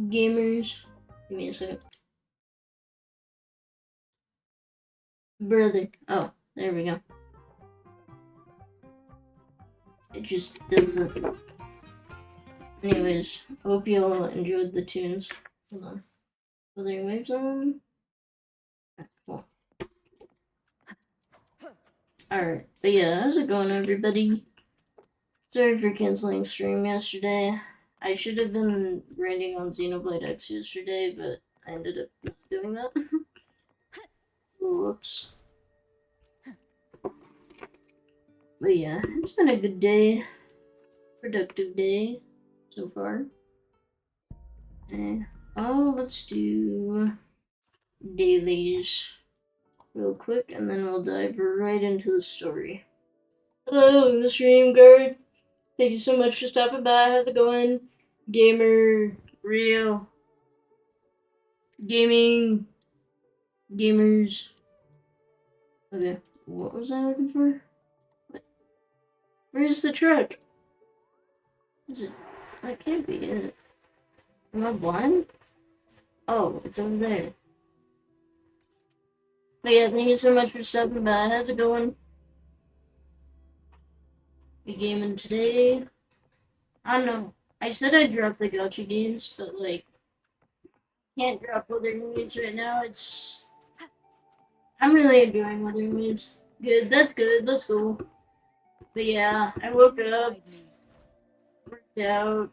gamers? Give me a second. Brother. Oh, there we go. It just doesn't. Anyways, hope you all enjoyed the tunes. Hold on. Wuthering Waves on? Cool. Alright, but yeah, how's it going, everybody? Sorry for canceling stream yesterday. I should have been grinding on Xenoblade X yesterday, but I ended up not doing that. Whoops. But yeah, it's been a good day. Productive day so far. Let's do dailies real quick, and then we'll dive right into the story. Hello, the stream guard. Thank you so much for stopping by. How's it going? Gamer, real, gaming, gamers. Okay, what was I looking for? What? Where's the truck? Is it? That can't be it. Am I blind? Oh, it's over there. But yeah, thank you so much for stopping by. How's it going? We gaming today? I don't know. I said I'd drop the gacha games, but like, can't drop Wuthering Waves right now. I'm really enjoying Wuthering Waves. Good, that's good, let's go. But yeah, I woke up, worked out,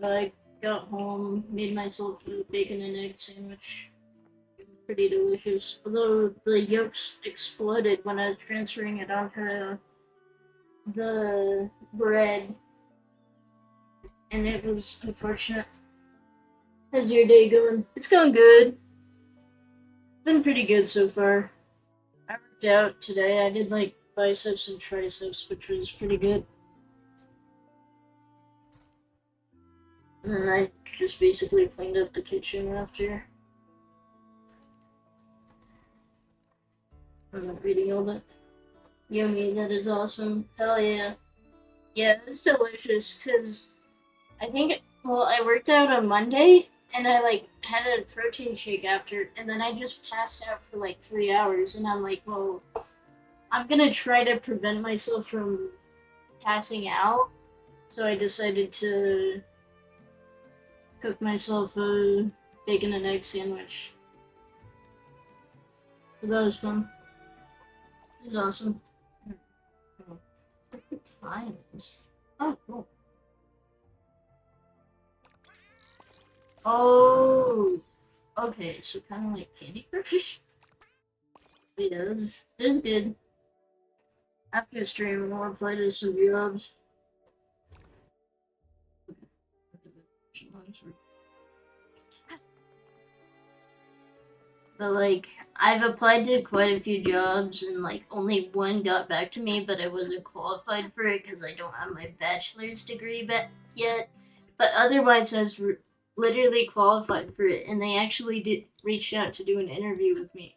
I got home, made myself a bacon and egg sandwich. Pretty delicious. Although the yolks exploded when I was transferring it onto the bread, and it was unfortunate. How's your day going? It's going good. Been pretty good so far. I worked out today. I did like biceps and triceps, which was pretty good. And then I just basically cleaned up the kitchen after. I'm not reading all that. Yummy, that is awesome. Hell yeah. Yeah, it's delicious because I think, well, I worked out on Monday and I like had a protein shake after, and then I just passed out for like 3 hours, and I'm like, well, I'm gonna try to prevent myself from passing out, so I decided to cook myself a bacon and egg sandwich. So that was fun. It was awesome. Look at the times. Oh, cool. Oh, okay, so kind of like Candy Crush? But yeah, it was good. After stream, we'll play to some jobs. But like, I've applied to quite a few jobs, and like only one got back to me, but I wasn't qualified for it because I don't have my bachelor's degree yet. But otherwise, I was literally qualified for it, and they actually did reach out to do an interview with me,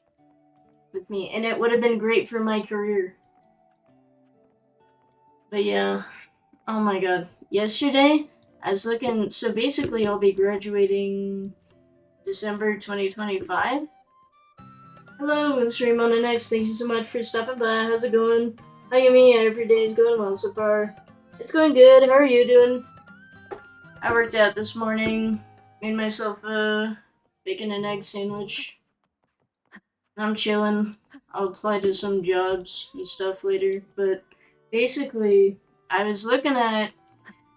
and it would have been great for my career. But yeah, oh my god, yesterday I was looking. So basically, I'll be graduating December 2025. Hello, and stream on the next. Thank you so much for stopping by. How's it going? Hi, Yumi. Every day is going well so far. It's going good. How are you doing? I worked out this morning. Made myself a bacon and egg sandwich. I'm chilling. I'll apply to some jobs and stuff later. But basically, I was looking at,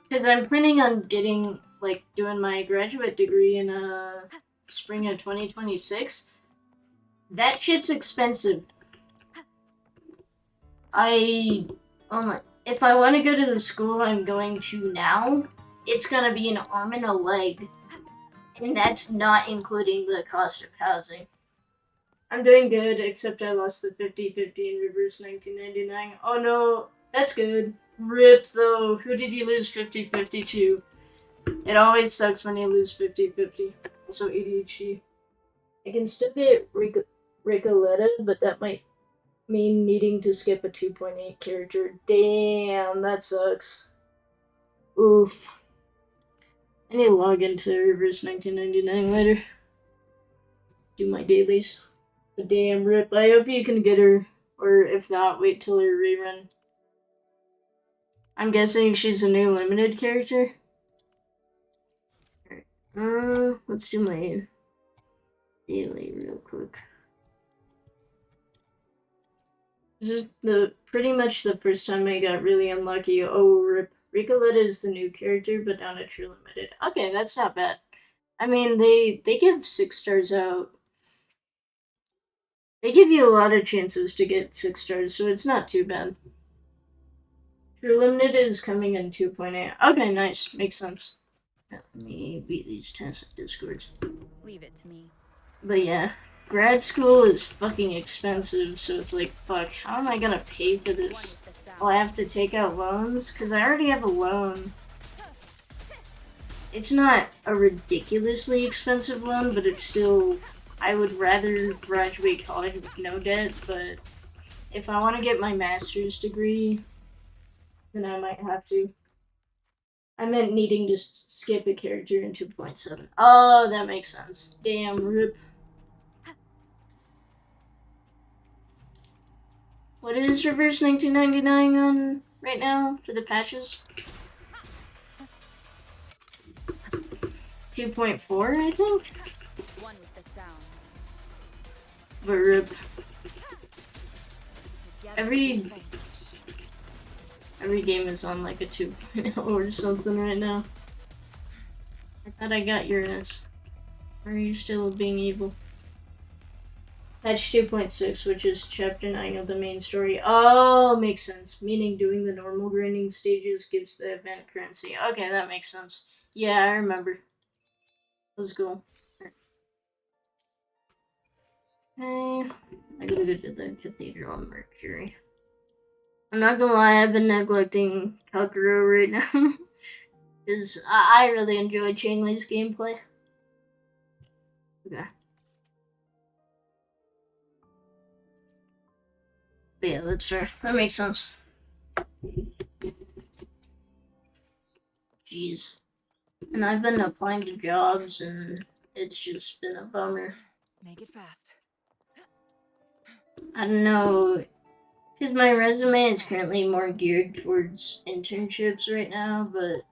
because I'm planning on getting, like, doing my graduate degree in spring of 2026. That shit's expensive. If I want to go to the school I'm going to now, it's gonna be an arm and a leg. And that's not including the cost of housing. I'm doing good, except I lost the 50-50 in reverse 1999. Oh no, that's good. RIP though. Who did you lose 50-50 to? It always sucks when you lose 50-50. Also ADHD. I can still get Ricoletta, but that might mean needing to skip a 2.8 character. Damn, that sucks. Oof. I need to log into Reverse 1999 later. Do my dailies. But damn, Rip. I hope you can get her. Or if not, wait till her rerun. I'm guessing she's a new limited character. Alright. Let's do my daily real quick. This is pretty much the first time I got really unlucky. Oh, Rip. Ricoletta is the new character, but not a true limited. Okay, that's not bad. I mean, they give 6 stars out. They give you a lot of chances to get 6 stars, so it's not too bad. True limited is coming in 2.8. Okay, nice. Makes sense. Let me beat these tests at Discord. Leave it to me. But yeah, grad school is fucking expensive, so it's like, fuck, how am I gonna pay for this? Well, I have to take out loans? Because I already have a loan. It's not a ridiculously expensive loan, but it's still... I would rather graduate college with no debt, but if I want to get my master's degree, then I might have to. I meant needing to skip a character in 2.7. Oh, that makes sense. Damn, Rip. What is Reverse 1999 on right now for the patches? 2.4, I think? One with the sounds. But Rip. Together Every game is on like a 2.0 or something right now. I thought I got your ass. Or are you still being evil? Patch 2.6, which is chapter 9 of the main story. Oh, makes sense. Meaning doing the normal grinding stages gives the event currency. Okay, that makes sense. Yeah, I remember. Let's go. Okay. I gotta go to the Cathedral on Mercury. I'm not gonna lie, I've been neglecting Kalkuro right now. Because I really enjoy Chainley's gameplay. Okay. But yeah, that's fair. That makes sense. Jeez. And I've been applying to jobs, and it's just been a bummer. Make it fast. I don't know, because my resume is currently more geared towards internships right now, but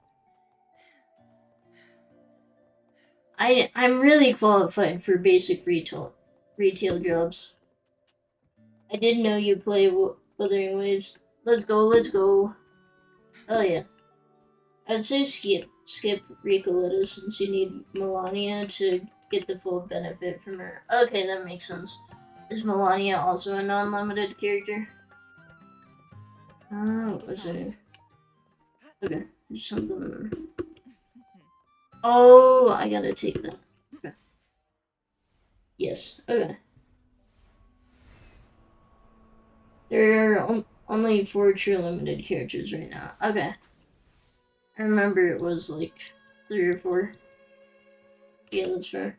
I'm really qualified for basic retail jobs. I didn't know you play Wuthering Waves. Let's go, let's go. Oh yeah. I'd say skip Ricoletta since you need Melania to get the full benefit from her. Okay, that makes sense. Is Melania also a non-limited character? Oh, what's it? Okay, there's something. Oh, I gotta take that. Okay. Yes, okay. There are only 4 true limited characters right now. Okay. I remember it was like 3 or 4. Yeah, that's fair.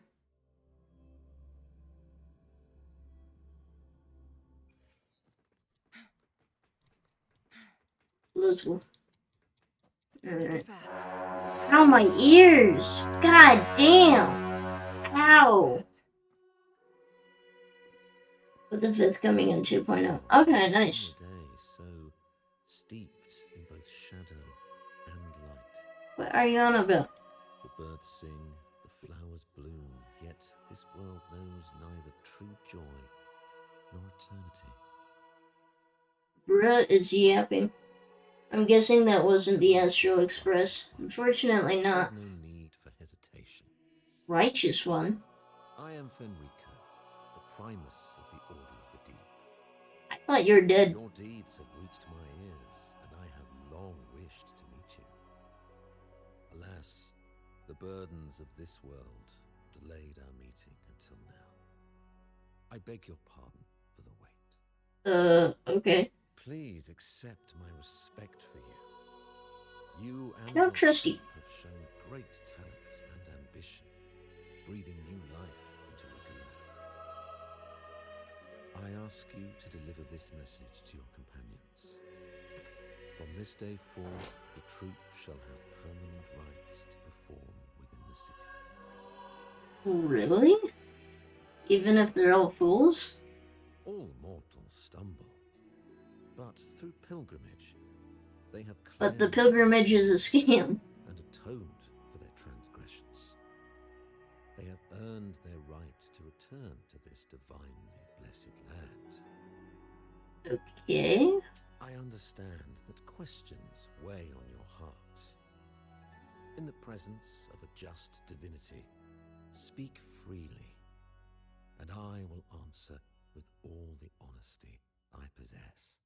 Let's go. Alright. Ow, my ears! God damn! Ow! With the 5th coming in 2.0. Okay, nice. Day so steeped in both shadow and light. What are you on about? The birds sing, the flowers bloom, yet this world knows neither true joy nor eternity. Bruh is yapping. I'm guessing that wasn't the Astral Express. Unfortunately not. There's no need for hesitation. Righteous one? I am Fenrico, the primus of the Order of the Deep. I thought you were dead. Your deeds have reached my ears, and I have long wished to meet you. Alas, the burdens of this world delayed our meeting until now. I beg your pardon for the wait. Okay. Please accept my respect for you. You and I don't trust you. have shown great talent and ambition, breathing new life into Laguna. I ask you to deliver this message to your companions. From this day forth, the troop shall have permanent rights to perform city. Really? Even if they're all fools? All mortals stumble, but through pilgrimage, they have But the cleansed pilgrimage is a scam. and atoned for their transgressions. They have earned their right to return to this divinely blessed land. Okay. I understand that questions weigh on your heart. In the presence of a just divinity, speak freely, and I will answer with all the honesty I possess.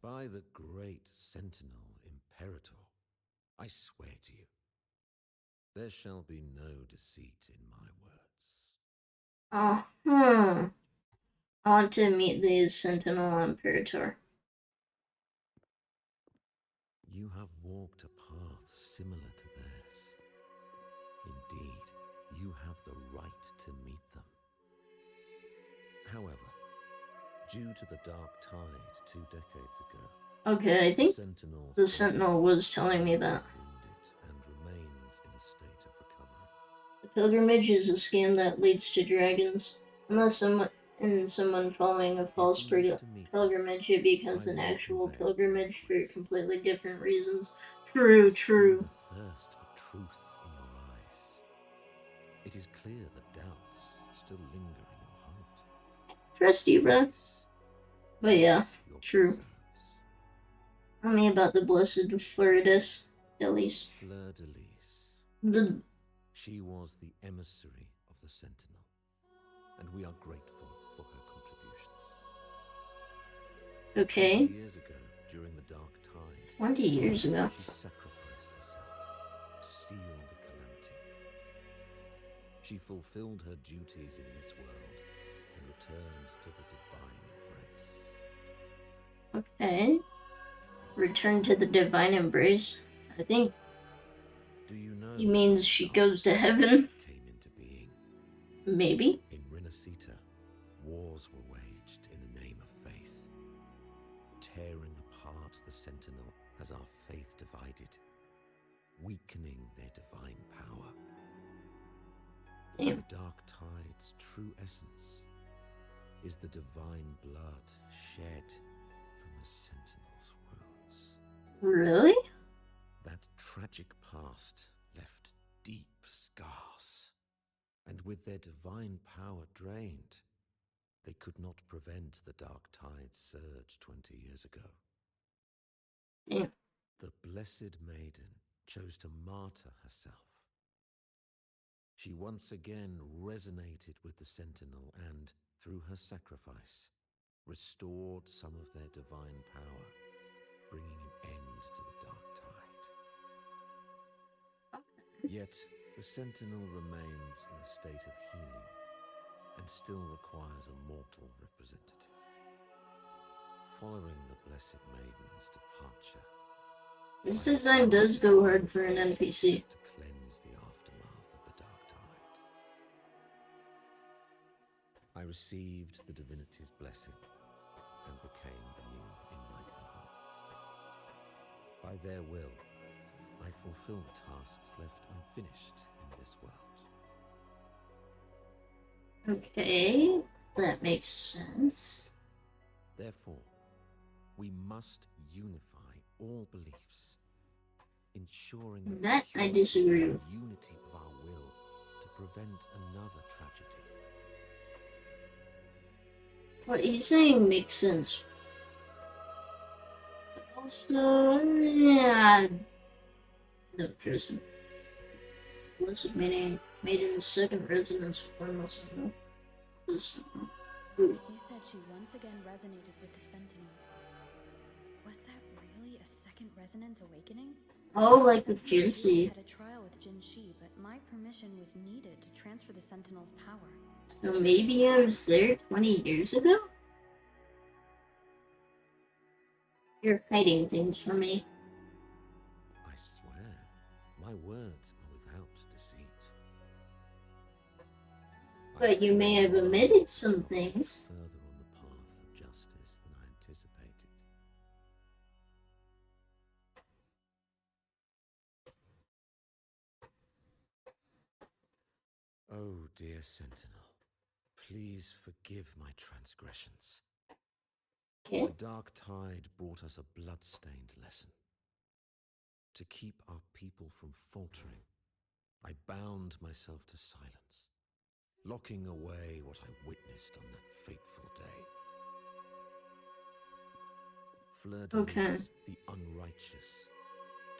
By the great sentinel Imperator, I swear to you, there shall be no deceit in my words. Uh-huh. I want to meet the Sentinel Imperator. You have walked a path similar to theirs. Indeed, you have the right to meet them. However, due to the Dark Tide 2 decades ago, Okay, I think Sentinel's the body Sentinel was is telling me that. wounded and remains in a state of recovery. The pilgrimage is a scam that leads to dragons. Unless someone following a false If you wish to meet them, pilgrimage, it becomes I an will actual prevail, pilgrimage for friend. completely different reasons. I True, see true. the thirst for truth in your eyes. It is clear that doubts still linger in your heart. Trust you, bruh. Face But yeah, your true. concerns. Tell me about the blessed Floridus Delis. Fleur de Lis. The She was the emissary of the Sentinel, and we are grateful for her contributions. okay. 20 years ago, during the Dark Tide, 20 years ago. she sacrificed herself to seal the calamity. She fulfilled her duties in this world and returned to the divine embrace. Okay. Return to the divine embrace. I think Do you know he means she how goes to the heaven. came into being? Maybe. In Rinascita, wars were waged in the name of faith, tearing apart the Sentinel as our faith divided, weakening their divine power. Damn. The Dark Tide's true essence is the divine blood shed from the Sentinel's wounds. Really? That tragic past left deep scars, and with their divine power drained, they could not prevent the Dark Tide's surge 20 years ago. Damn. The Blessed Maiden chose to martyr herself. She once again resonated with the Sentinel and, through her sacrifice, restored some of their divine power, bringing an end to the Dark Tide. Yet, the Sentinel remains in a state of healing and still requires a mortal representative. Following the Blessed Maiden's departure, This I have design does found go the hard for an treasure NPC. to cleanse the aftermath of the Dark Tide. I received the divinity's blessing and became the new Enlightened One. By their will, I fulfill the tasks left unfinished in this world. Okay, that makes sense. Therefore, we must unify all beliefs, ensuring the That I purity disagree and with. unity of our will to prevent another tragedy. What he's saying makes sense. But also, yeah, no, trust him. Blessed Maiden's second resonance with the Sentinel. You said she once again resonated with the Sentinel. Was that really a second resonance awakening? Oh, like with Sentinel Jinxie. Julie had a trial with Jinxie, but my permission was needed to transfer the Sentinel's power. So maybe I was there 20 years ago? You're hiding things from me. I swear, my words are without deceit. But you may have omitted some things. Further on the path of justice than I anticipated. dear Sentinel, please forgive my transgressions. Okay. The dark tide brought us a blood-stained lesson. To keep our people from faltering, I bound myself to silence, locking away what I witnessed on that fateful day. Fleur de Okay. Lis, the unrighteous,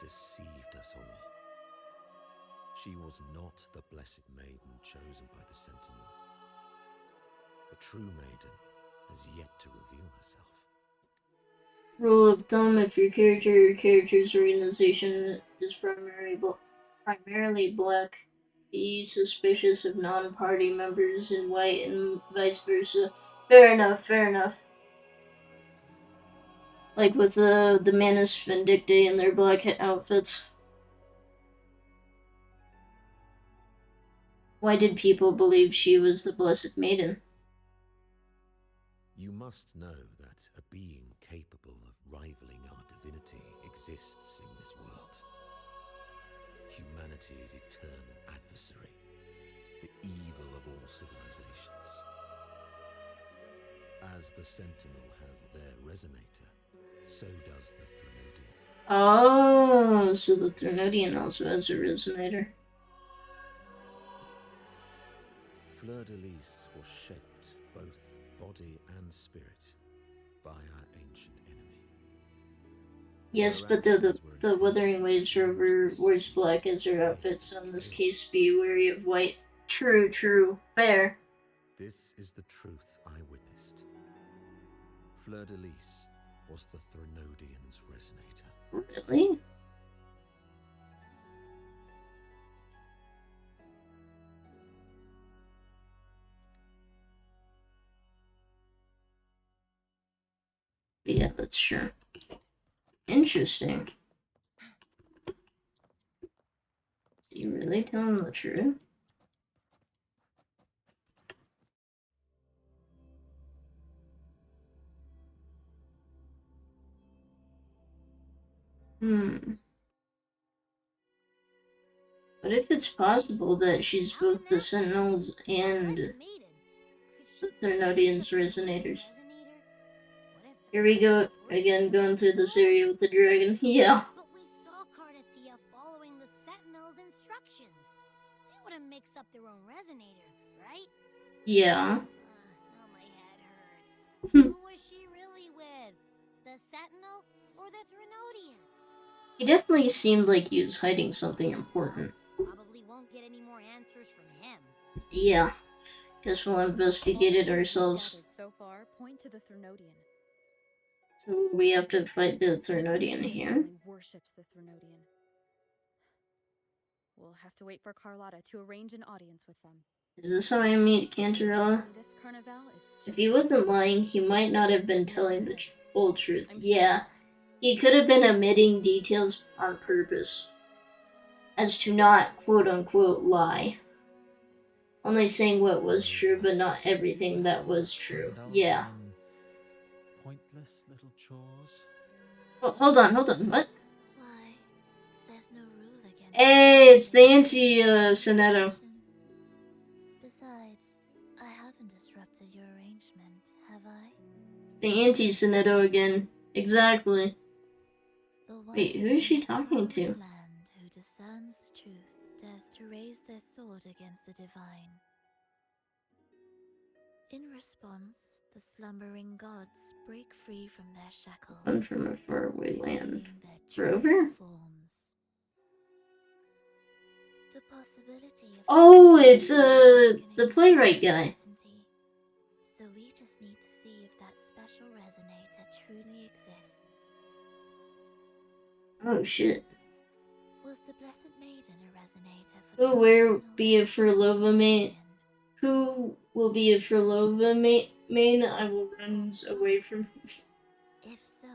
deceived us all. She was not the blessed maiden chosen by the Sentinel. The true maiden has yet to reveal herself. Rule of thumb: if your character or character's organization is primarily black, be suspicious of non-party members in white and vice versa. Fair enough, fair enough. Like with the Manus Vindictae and their black outfits. Why did people believe she was the Blessed Maiden? You must know that a being capable of rivaling our divinity exists in this world. Humanity's eternal adversary, the evil of all civilizations. As the Sentinel has their resonator, so does the Threnodian. Oh, so the Threnodian also has a resonator. Fleur de Lis was shaped, both body and spirit, by our ancient enemy. Yes, but the Wuthering Waves rover wears black as her outfit, so in this case be wary of white. True, true. Fair. This is the truth I witnessed. Fleur de Lis was the Threnodian's resonator. Really? Yeah, that's true. Interesting. Do you really tell him the truth? But if it's possible that she's both the Sentinels and the Threnodian's resonators. Here we go again, going through this area with the dragon. Yeah. But we saw Cardathea following the Sentinel's instructions. They wouldn't mix up their own resonators, right? Yeah. Now my head hurts. Who was she really with? The Sentinel or the Threnodian? He definitely seemed like he was hiding something important. Probably won't get any more answers from him. Yeah. Guess we'll investigate it All the ourselves. gathered so far point to the Threnodian. So we have to fight the The Threnodian Casimir here. family worships the Threnodian. We'll have to wait for Carlotta to arrange an audience with them. Is this how I meet Cantarella? This carnival is If he wasn't lying, he might not have been telling the full truth. I'm Yeah. shocked. He could have been omitting details on purpose. As to not, quote-unquote, lie. Only saying what was true, but not everything that was true. Yeah. Pointless little chores. Oh, hold on, what? Why? There's no rule against Hey, it's the anti-Sonetto. Besides, I haven't disrupted your arrangement, have I? It's the anti-Sonetto again. Exactly. The one Wait, who is she talking to? land who discerns the truth dares to raise their sword against the divine. In response, the slumbering gods break free from their shackles. One from a faraway land. revealing their true Rover? forms. The possibility of Oh, it's the playwright guy. So we just need to see if that special resonator truly exists. Oh shit. Was the Blessed Maiden a resonator for the Who will Sentinel be a Furlova main? Threnodian? Who will be a Furlova main? I will run away from. If so,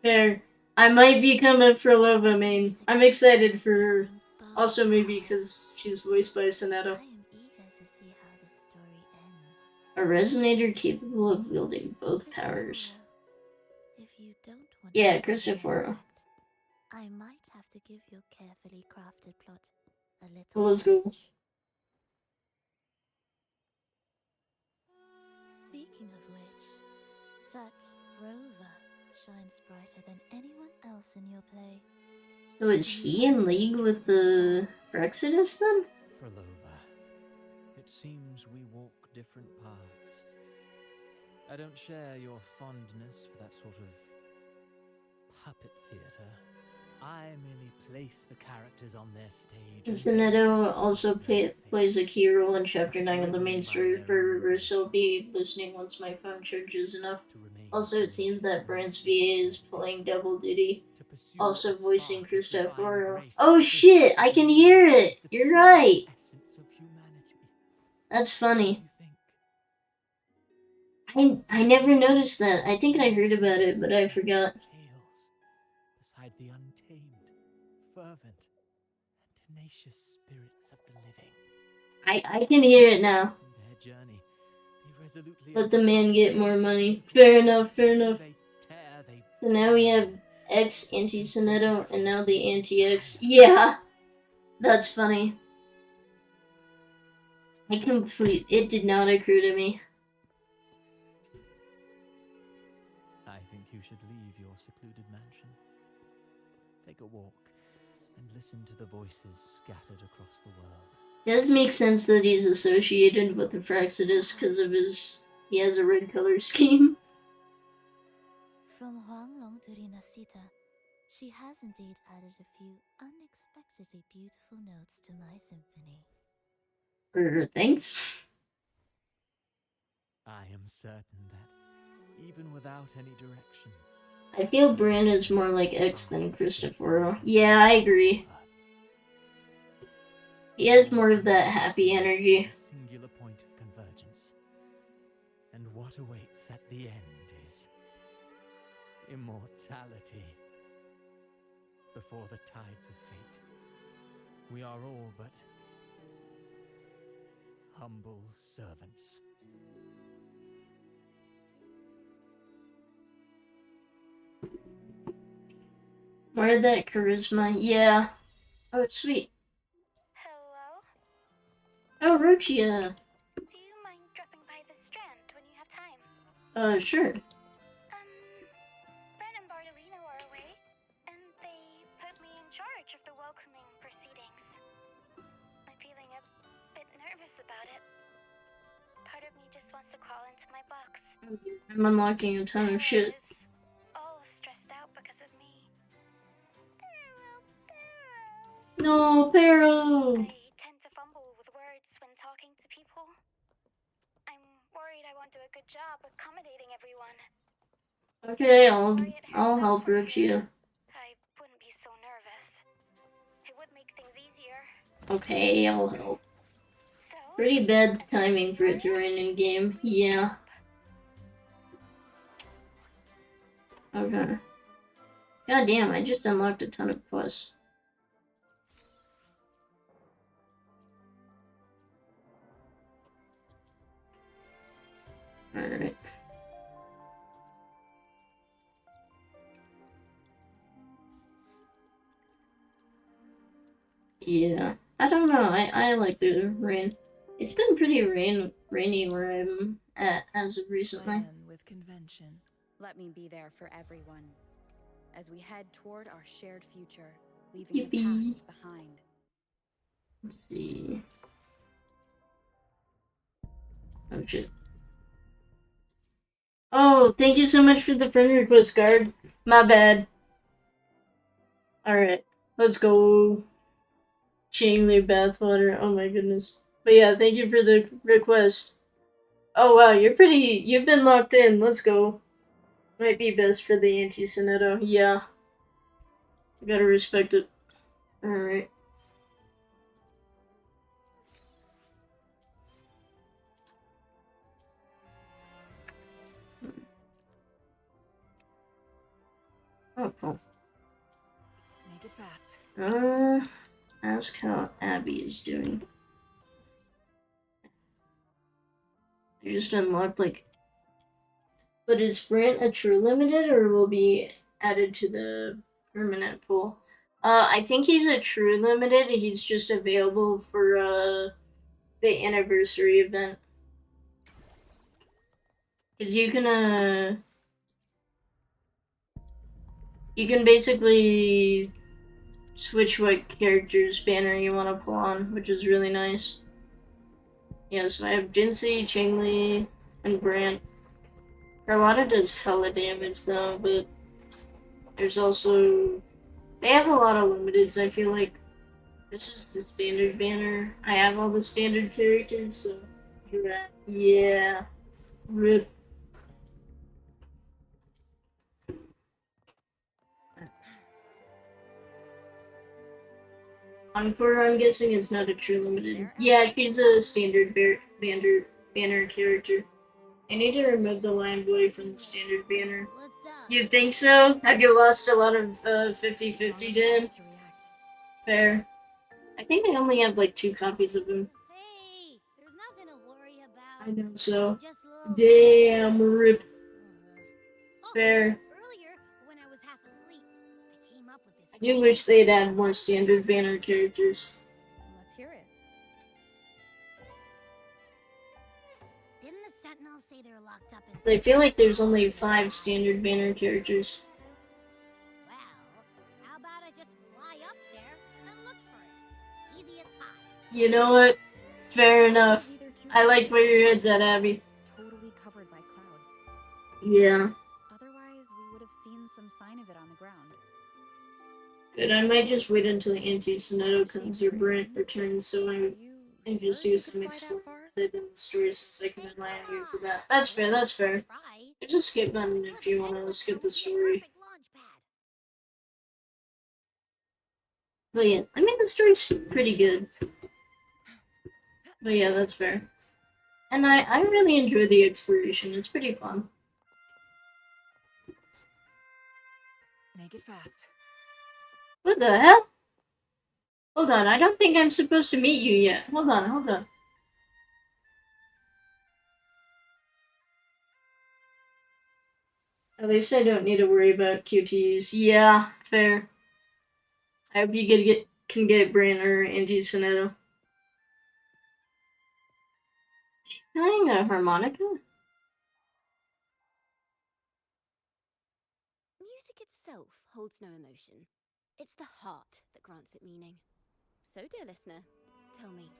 Fair. I might become a Furlova main. I'm excited for her. Also, maybe because she's voiced by Sonetto. I am eager to see how this story ends. A resonator capable of wielding both powers. If you don't want Yeah, to spoil the Christopher. next act, I might have to give your carefully crafted plot a little Well, let's go. punch. Speaking of which, that rover shines brighter than anyone else in your play. So is he in league with the Exodus then? Frolova, it seems we walk different paths. I don't share your fondness for that sort of puppet theater. I merely place the characters on their stage. Zenetto also plays a key role in Chapter 9 of the main story for Reverse. I'll be listening once my phone charges enough. Also, it seems that Brant's VA is playing double duty, also voicing Cristoforo. Oh shit, I can hear it! You're right! That's funny. I never noticed that. I think I heard about it, but I forgot. Beside the untamed, fervent, and tenacious spirits of the living. I can hear it now. In their journey, they resolutely Let the man get more money. Fair enough, fair enough. So now we have X anti-Sonetto and now the anti-X. Yeah, that's funny. It did not occur to me. I think you should leave your secluded mansion. Take a walk and listen to the voices scattered across the world. Does make sense that he's associated with the Fraxidus because of he has a red color scheme. From Huanglong to Rinasita, she has indeed added a few unexpectedly beautiful notes to my symphony. Thanks. I am certain that, even without any direction, I feel Brand is more like X than Cristoforo. Yeah, I agree. He has more of that happy energy. A singular point of convergence. And what awaits at the end is immortality. Before the tides of fate, we are all but humble servants. More of that charisma, yeah. Oh, sweet. Hello? Oh, Ruchia. Do you mind dropping by the Strand when you have time? Sure. Ren and Bartolino are away, and they put me in charge of the welcoming proceedings. I'm feeling a bit nervous about it. Part of me just wants to crawl into my box. I'm unlocking a ton of shit. All stressed out because of me. No, Pero! I tend to fumble with words when talking to people. I'm worried I won't do a good job accommodating everyone. Okay, I'll help Ruchia. I wouldn't be so nervous. It would make things easier. Okay, I'll help. So, Pretty bad timing for it to rain in game. Yeah. Okay. God damn, I just unlocked a ton of quests. Alright. Yeah. I don't know, I like the rain. It's been pretty rainy where I'm at as of recently. Plan with convention. Let me be there for everyone as we head toward our shared future, leaving Yippee. the past behind. Let's see. Oh shit. Oh, thank you so much for the friend request card. My bad. Alright, let's go. Chingly bathwater. Oh my goodness. But yeah, thank you for the request. Oh wow, you've been locked in. Let's go. Might be best for the anti-Sonetto. Yeah. I gotta respect it. Alright. Oh, cool. Make it fast. Ask how Abby is doing. I just unlocked, like... But is Brant a true limited, or will be added to the permanent pool? I think he's a true limited. He's just available for, the anniversary event. Because you can basically switch what character's banner you want to pull on, which is really nice. Yeah, so I have Jinsei, Chingli, and Brant. Carlotta does hella damage though, but there's also... They have a lot of limiteds, I feel like. This is the standard banner. I have all the standard characters, so... Yeah. Rip. Encore, I'm guessing, is not a true limited. Yeah, she's a standard banner character. I need to remove the Lion Boy from the standard banner. What's up? You think so? Have you lost a lot of 50-50 to him? Fair. I think I only have like 2 copies of him. Hey, there's nothing to worry about. I know, so. Just a little Damn, rip. Oh, Fair. earlier, when I was half asleep, I came up with this. I do wish they'd add more standard banner characters. Let's hear it. Didn't the Sentinels say they're locked up in? I feel like there's only 5 standard banner characters. Well, how about I just fly up there and look for it? Easy as pie. You know what? Fair enough. I like where your head's at, Abby. It's totally covered by clouds. Yeah. Otherwise, we would have seen some sign of it on the ground. Good, I might just wait until the anti-Sonetto comes or Brent returns so I can just do some exploring in the story since I can rely on you for that. That's fair, that's fair. Try. Just skip button if you want to skip the story. But yeah, I mean the story's pretty good. But yeah, that's fair. And I really enjoy the exploration, it's pretty fun. Make it fast. What the hell? Hold on, I don't think I'm supposed to meet you yet. Hold on, hold on. At least I don't need to worry about QTs. Yeah, fair. I hope you can get Bran or anti-Sonetto. Playing a harmonica? Music itself holds no emotion. It's the heart that grants it meaning. So, dear listener, tell me,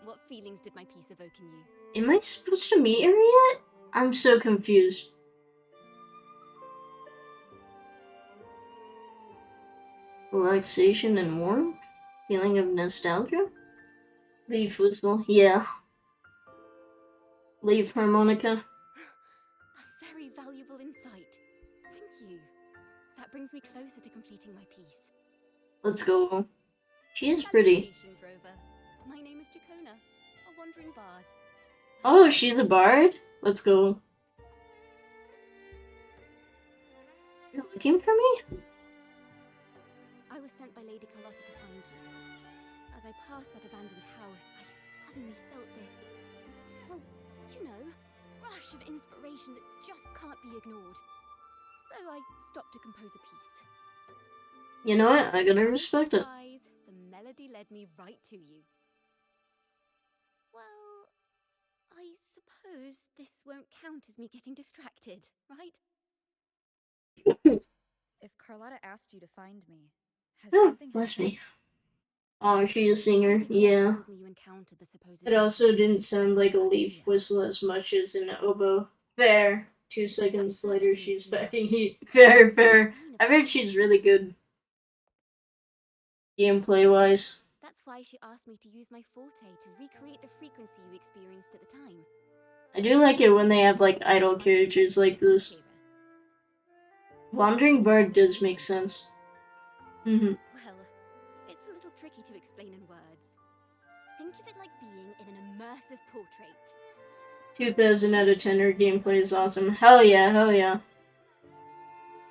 what feelings did my piece evoke in you? Am I supposed to meet her yet? I'm so confused. Relaxation and warmth? Feeling of nostalgia? Leaf whistle, yeah. Leaf harmonica. A very valuable insight. Thank you. That brings me closer to completing my piece. Let's go. She is pretty. Salutations, Rover. My name is Jacona, a wandering bard. Oh, she's a bard? Let's go. You're looking for me? I was sent by Lady Carlotta to find you. As I passed that abandoned house, I suddenly felt this, well, you know, rush of inspiration that just can't be ignored. So I stopped to compose a piece. You know what? I gotta respect it. The melody led me right to you. Well, I suppose this won't count as me getting distracted, right? If Carlotta asked you to find me, has Oh, something bless happened? me. Oh, she's a singer, yeah. It also didn't sound like a leaf whistle as much as an oboe. Fair. 2 seconds later, she's back in heat. Fair, fair. I heard she's really good. Gameplay-wise. That's why she asked me to use my forte to recreate the frequency you experienced at the time. I do like it when they have, like, idle characters like this. Wandering Bard does make sense. Well, it's a little tricky to explain in words. Think of it like being in an immersive portrait. 2000 out of 10, her gameplay is awesome. Hell yeah, hell yeah.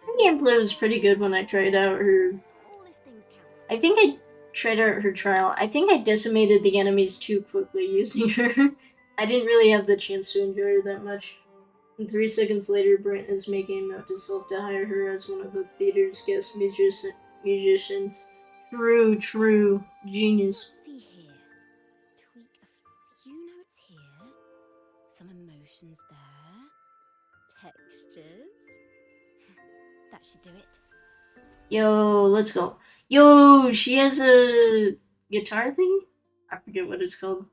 Her gameplay was pretty good when I tried out her... I think I tried out her trial. I think I decimated the enemies too quickly using her. I didn't really have the chance to enjoy her that much. And 3 seconds later, Brent is making a note to self to hire her as one of the theater's guest musicians. True genius. Let's see here. Tweak a few notes here. Some emotions there. textures. That should do it. Yo, let's go. Yo, she has a guitar thingy? I forget what it's called.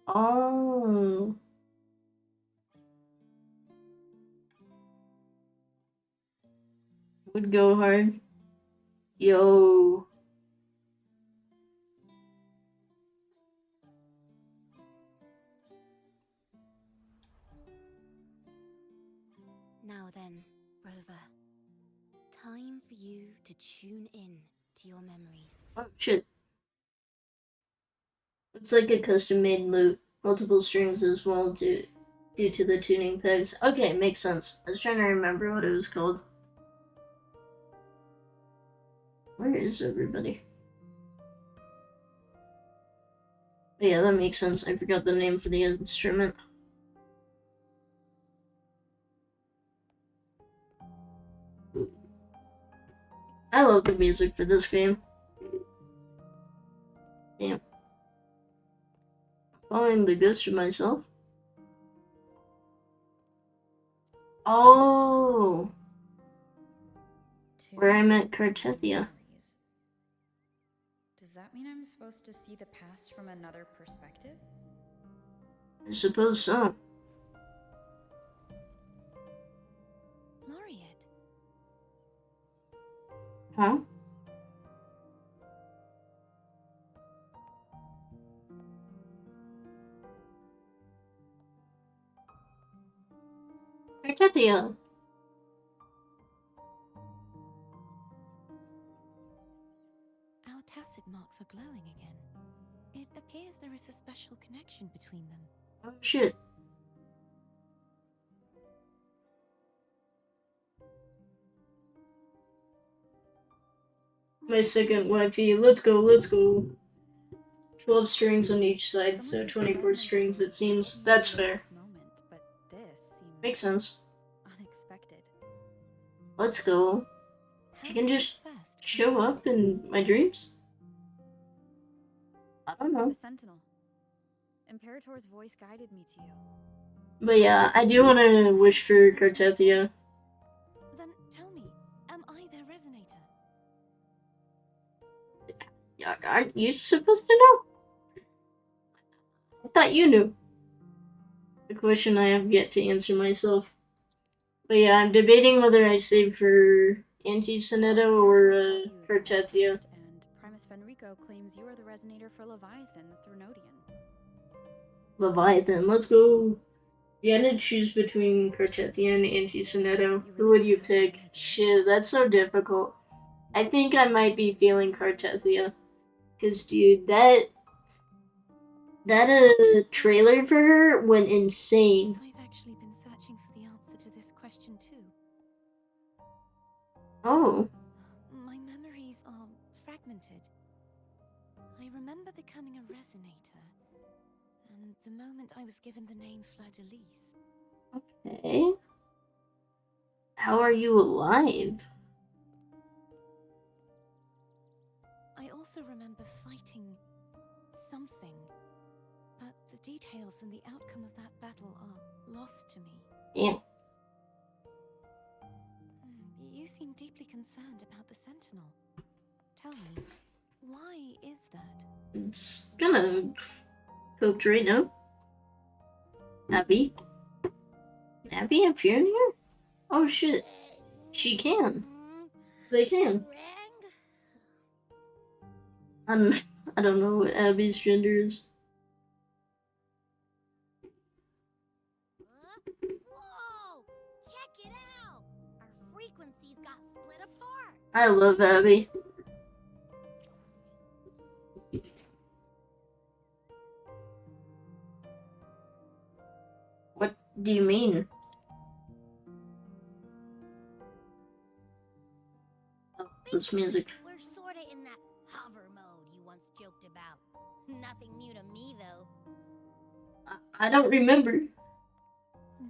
Oh. Would go hard. Yo. Now then, Rover. Time for you to tune in to your memories. Oh, shit. Looks like a custom-made lute. Multiple strings as well due to the tuning pegs. Okay, makes sense. I was trying to remember what it was called. Where is everybody? But yeah, that makes sense. I forgot the name for the instrument. I love the music for this game. Damn. Following the ghost of myself? Oh! Where I met Cartethia. Does that mean I'm supposed to see the past from another perspective? I suppose so. Laureate. Huh? Cartethia. Our tacit marks are glowing again. It appears there is a special connection between them. Oh shit. My second wifey. Let's go, let's go. 12 strings on each side, so 24 strings it seems. That's fair. But this seems Makes sense. unexpected. Let's go. She can just show up in my dreams? I don't know. The Sentinel. Imperator's voice guided me to you. But yeah, I do want to wish for Cartethia. Then tell me, am I their resonator? Aren't you supposed to know? I thought you knew. A question I have yet to answer myself. But yeah, I'm debating whether I save for Anti-Sonetto or Cartethia. And Primus Fenrico claims you are the resonator for Leviathan, the Threnodian. Leviathan, let's go. You had to choose between Cartethia and Anti-Sonetto. Who would you pick? Shit, that's so difficult. I think I might be feeling Cartethia. Cause dude, that trailer for her went insane. I've actually been searching for the answer to this question too. Oh. My memories are fragmented. I remember becoming a resonator, and the moment I was given the name Fleur-de-Lis. Okay. How are you alive? I also remember fighting something, but the details and the outcome of that battle are lost to me. Yeah. You seem deeply concerned about the Sentinel. Tell me, why is that? It's kinda cooked right now. Abby? Abby appear in here? Oh shit. She can. They can. I don't know what Abby's gender is. Whoa! Check it out! Our frequencies got split apart. I love Abby. What do you mean? Oh, this music. We're sorta in that hover mode you once joked about. Nothing new to me, though. I don't remember.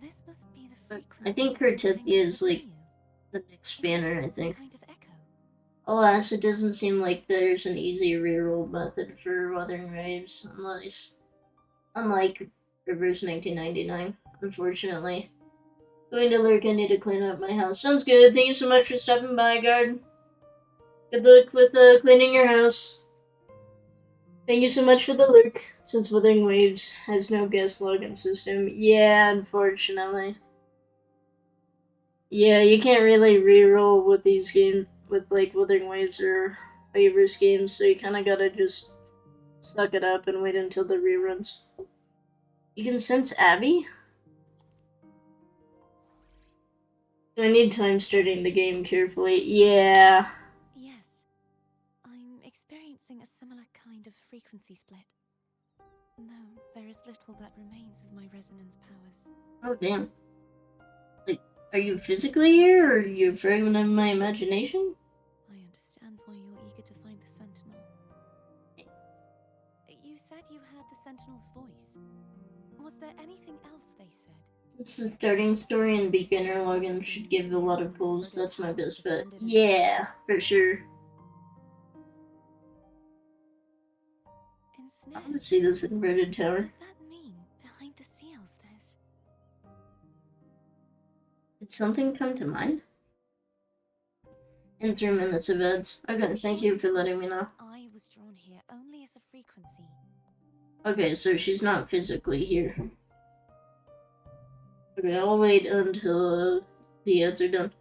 This must be the But frequency. I think Cartethia is like the next banner, I think. Kind of echo. Alas, it doesn't seem like there's an easy reroll method for Wuthering Waves, unlike Rivers 1999, unfortunately. Going to lurk, I need to clean up my house. Sounds good. Thank you so much for stopping by, guard. Good luck with cleaning your house. Thank you so much for the lurk. Since Wuthering Waves has no guest login system. Yeah, unfortunately. Yeah, you can't really reroll with these games, with like Wuthering Waves or Waivers games, so you kinda gotta just suck it up and wait until the reruns. You can sense Abby? Do I need time starting the game carefully? Yeah. Yes, I'm experiencing a similar kind of frequency split. Though there is little that remains of my resonance powers. Oh, damn. Like, are you physically here, or are you a fragment of my imagination? I understand why you're eager to find the Sentinel. You said you heard the Sentinel's voice. Was there anything else they said? Since the starting story and beginner login should give a lot of pulls, that's my best bet. Yeah, for sure. I want to see this inverted tower. What does that mean? Behind the seals, there's... Did something come to mind? In 3 minutes of ads. Okay, thank you for letting me know. I was drawn here only as a frequency. Okay, so she's not physically here. Okay, I'll wait until the ads are done.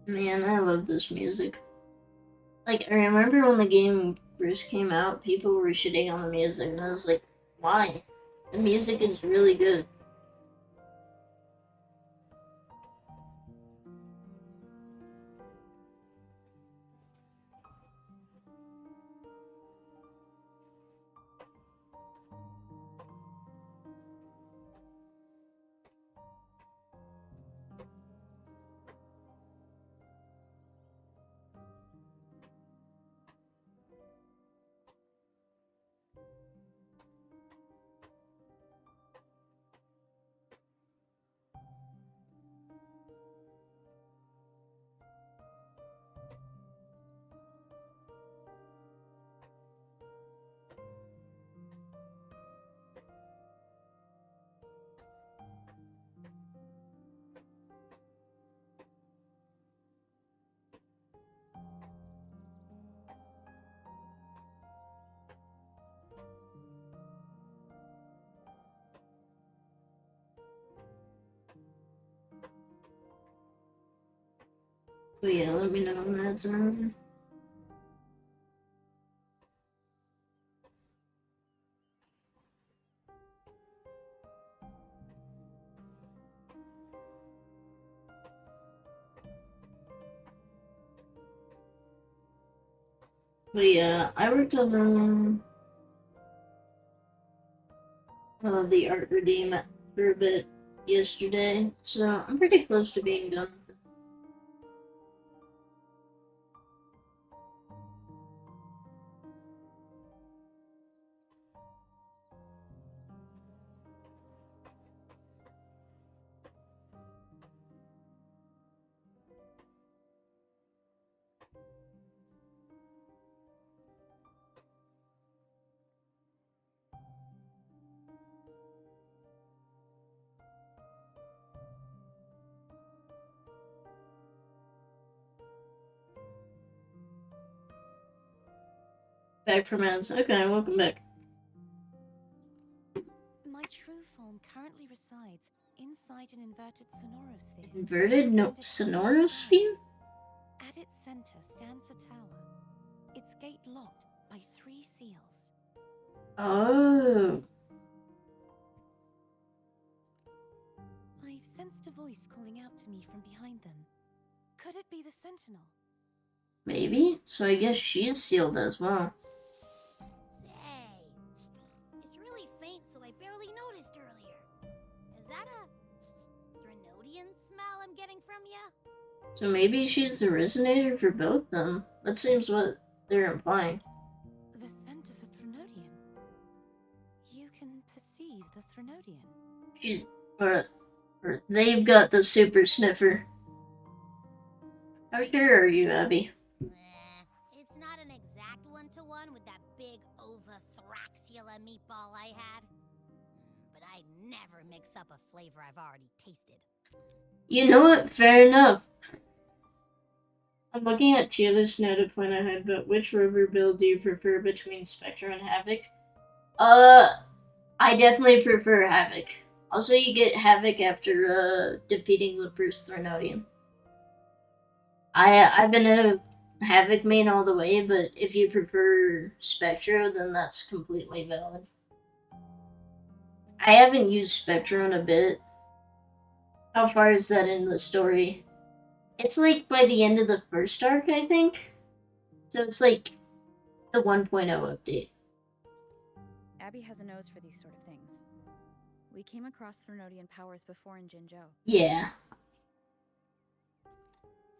Man, I love this music. Like, I remember when the game first came out, people were shitting on the music, and I was like, why? The music is really good. But yeah, let me know when that's over. But yeah, I worked on the art redeem for a bit yesterday, so I'm pretty close to being done with it. Back from ads. Okay, welcome back. My true form currently resides inside an inverted sonorosphere. Inverted? No, sonorosphere? At its center stands a tower. Its gate locked by 3 seals. Oh. I've sensed a voice calling out to me from behind them. Could it be the Sentinel? Maybe? So I guess she's sealed as well. Say, it's really I'm getting from you? So maybe she's the resonator for both them. That seems what they're implying. The scent of a Threnodian. You can perceive the Threnodian. She's, or they've got the super sniffer. How sure are you, Abby? It's not an exact one-to-one with that big Ovathraxula meatball I had. But I'd never mix up a flavor I've already tasted. You know what? Fair enough. I'm looking at tier list now to plan ahead, but which rover build do you prefer between Spectre and Havoc? I definitely prefer Havoc. Also, you get Havoc after defeating the first Threnodian. I've been a Havoc main all the way, but if you prefer Spectro, then that's completely valid. I haven't used Spectro in a bit. How far is that in the story? It's like by the end of the first arc, I think. So it's like the 1.0 update. Abby has a nose for these sort of things. We came across Threnodian powers before in Jinzhou. Yeah.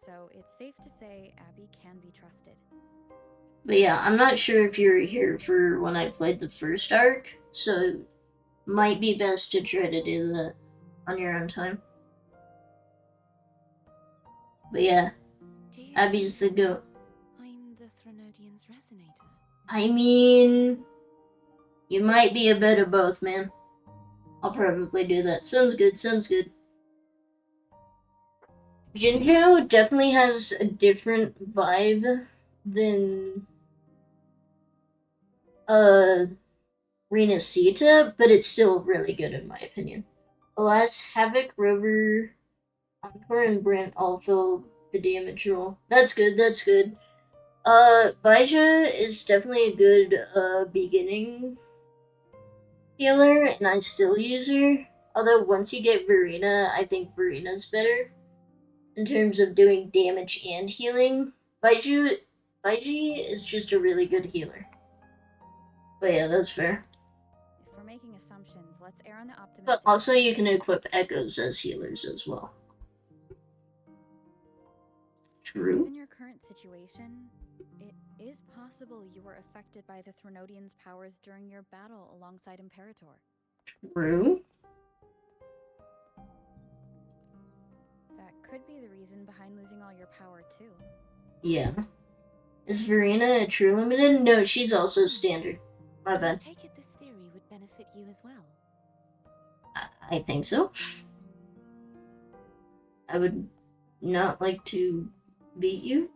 So it's safe to say Abby can be trusted. But yeah, I'm not sure if you were here for when I played the first arc, so it might be best to try to do that on your own time. But yeah, Abby's the goat. I'm the Threnodian's resonator. I mean, you might be a bit of both, man. I'll probably do that. Sounds good, sounds good. Jinzhou definitely has a different vibe than Renacita, but it's still really good in my opinion. Alas, Havoc, Rover, Encore, and Brent all fill the damage role. That's good, that's good. Baija is definitely a good beginning healer, and I still use her. Although once you get Verena, I think Verena's better in terms of doing damage and healing. Baiji is just a really good healer. But yeah, that's fair. If we're making assumptions, let's err on the optimistic But also side. you can equip echoes as healers as well. True. Given your current situation, it is possible you were affected by the Threnodian's powers during your battle alongside Imperator. True. That could be the reason behind losing all your power, too. Yeah. Is Verena a true limited? No, she's also standard. My I bad. take it this theory would benefit you as well. I think so. I would not like to beat you.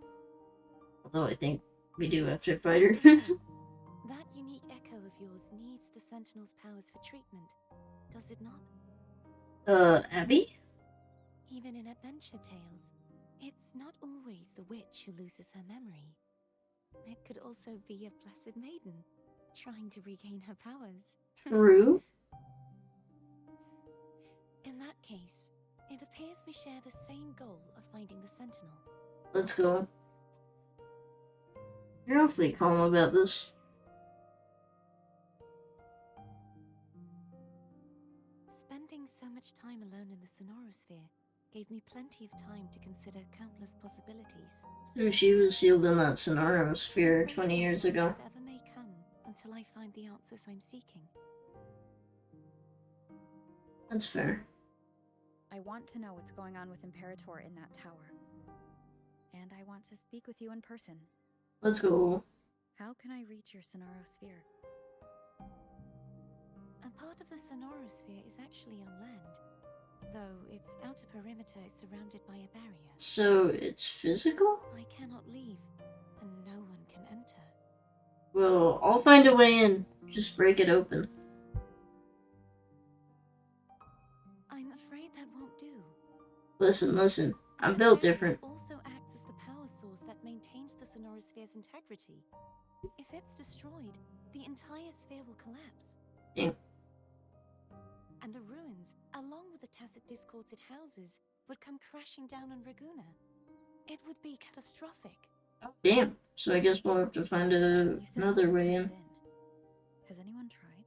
Although I think we do after fighter. That unique echo of yours needs the Sentinel's powers for treatment, does it not? Abby? Even in adventure tales, it's not always the witch who loses her memory. It could also be a blessed maiden, trying to regain her powers. True. In that case, it appears we share the same goal of finding the Sentinel. Let's go. You're awfully calm about this. Spending so much time alone in the Sonorosphere gave me plenty of time to consider countless possibilities. So she was sealed in that Sonorosphere Brace 20 years myself ago. Whatever may come until I find the answers I'm seeking. That's fair. I want to know what's going on with Imperator in that tower. And I want to speak with you in person. Let's go. How can I reach your Sonorosphere? A part of the Sonorosphere is actually on land, though its outer perimeter is surrounded by a barrier. So it's physical? I cannot leave, and no one can enter. Well, I'll find a way in. Just break it open. I'm afraid that won't do. Listen. I'm That built barrier different. also acts as the power source that maintains the Sonorosphere's integrity. If it's destroyed, the entire sphere will collapse. Damn. And the ruins, along with the tacit discords it houses, would come crashing down on Raguna. It would be catastrophic. Damn. So I guess we'll have to find You said another one way could in. get Has anyone tried?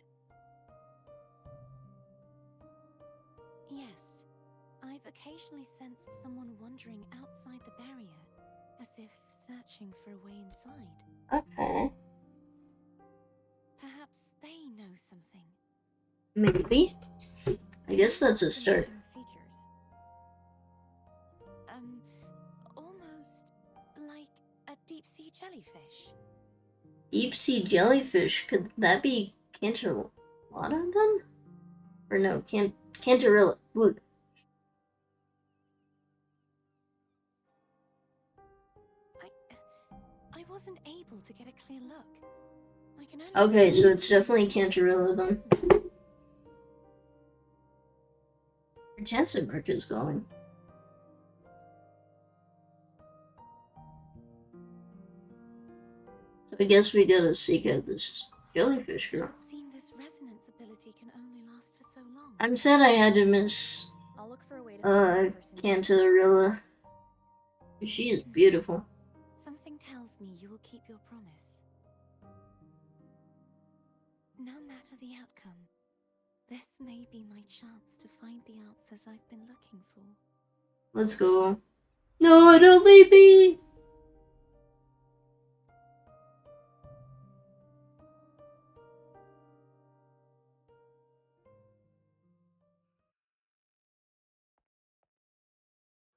Yes, I've I've occasionally sensed someone wandering outside the barrier, as if searching for a way inside. Okay. Perhaps they know something. Maybe. I guess that's a start. Features. Almost like a deep sea jellyfish. Deep sea jellyfish. Could that be Cantarella then? Or no, Cantarella. Ooh. I wasn't able to get a clear look. I can only Okay, assume so it's definitely Cantarella then. Your Jansen mark is going. So I guess we gotta seek out this jellyfish girl. It would seem this resonance ability can only last for so long. I'm sad I had to miss I'll look for a way to find this person. Cantarella. She is beautiful. Something tells me you will keep your promise. No matter the outcome, this may be my chance to find the answers I've been looking for. Let's go. No, don't leave me!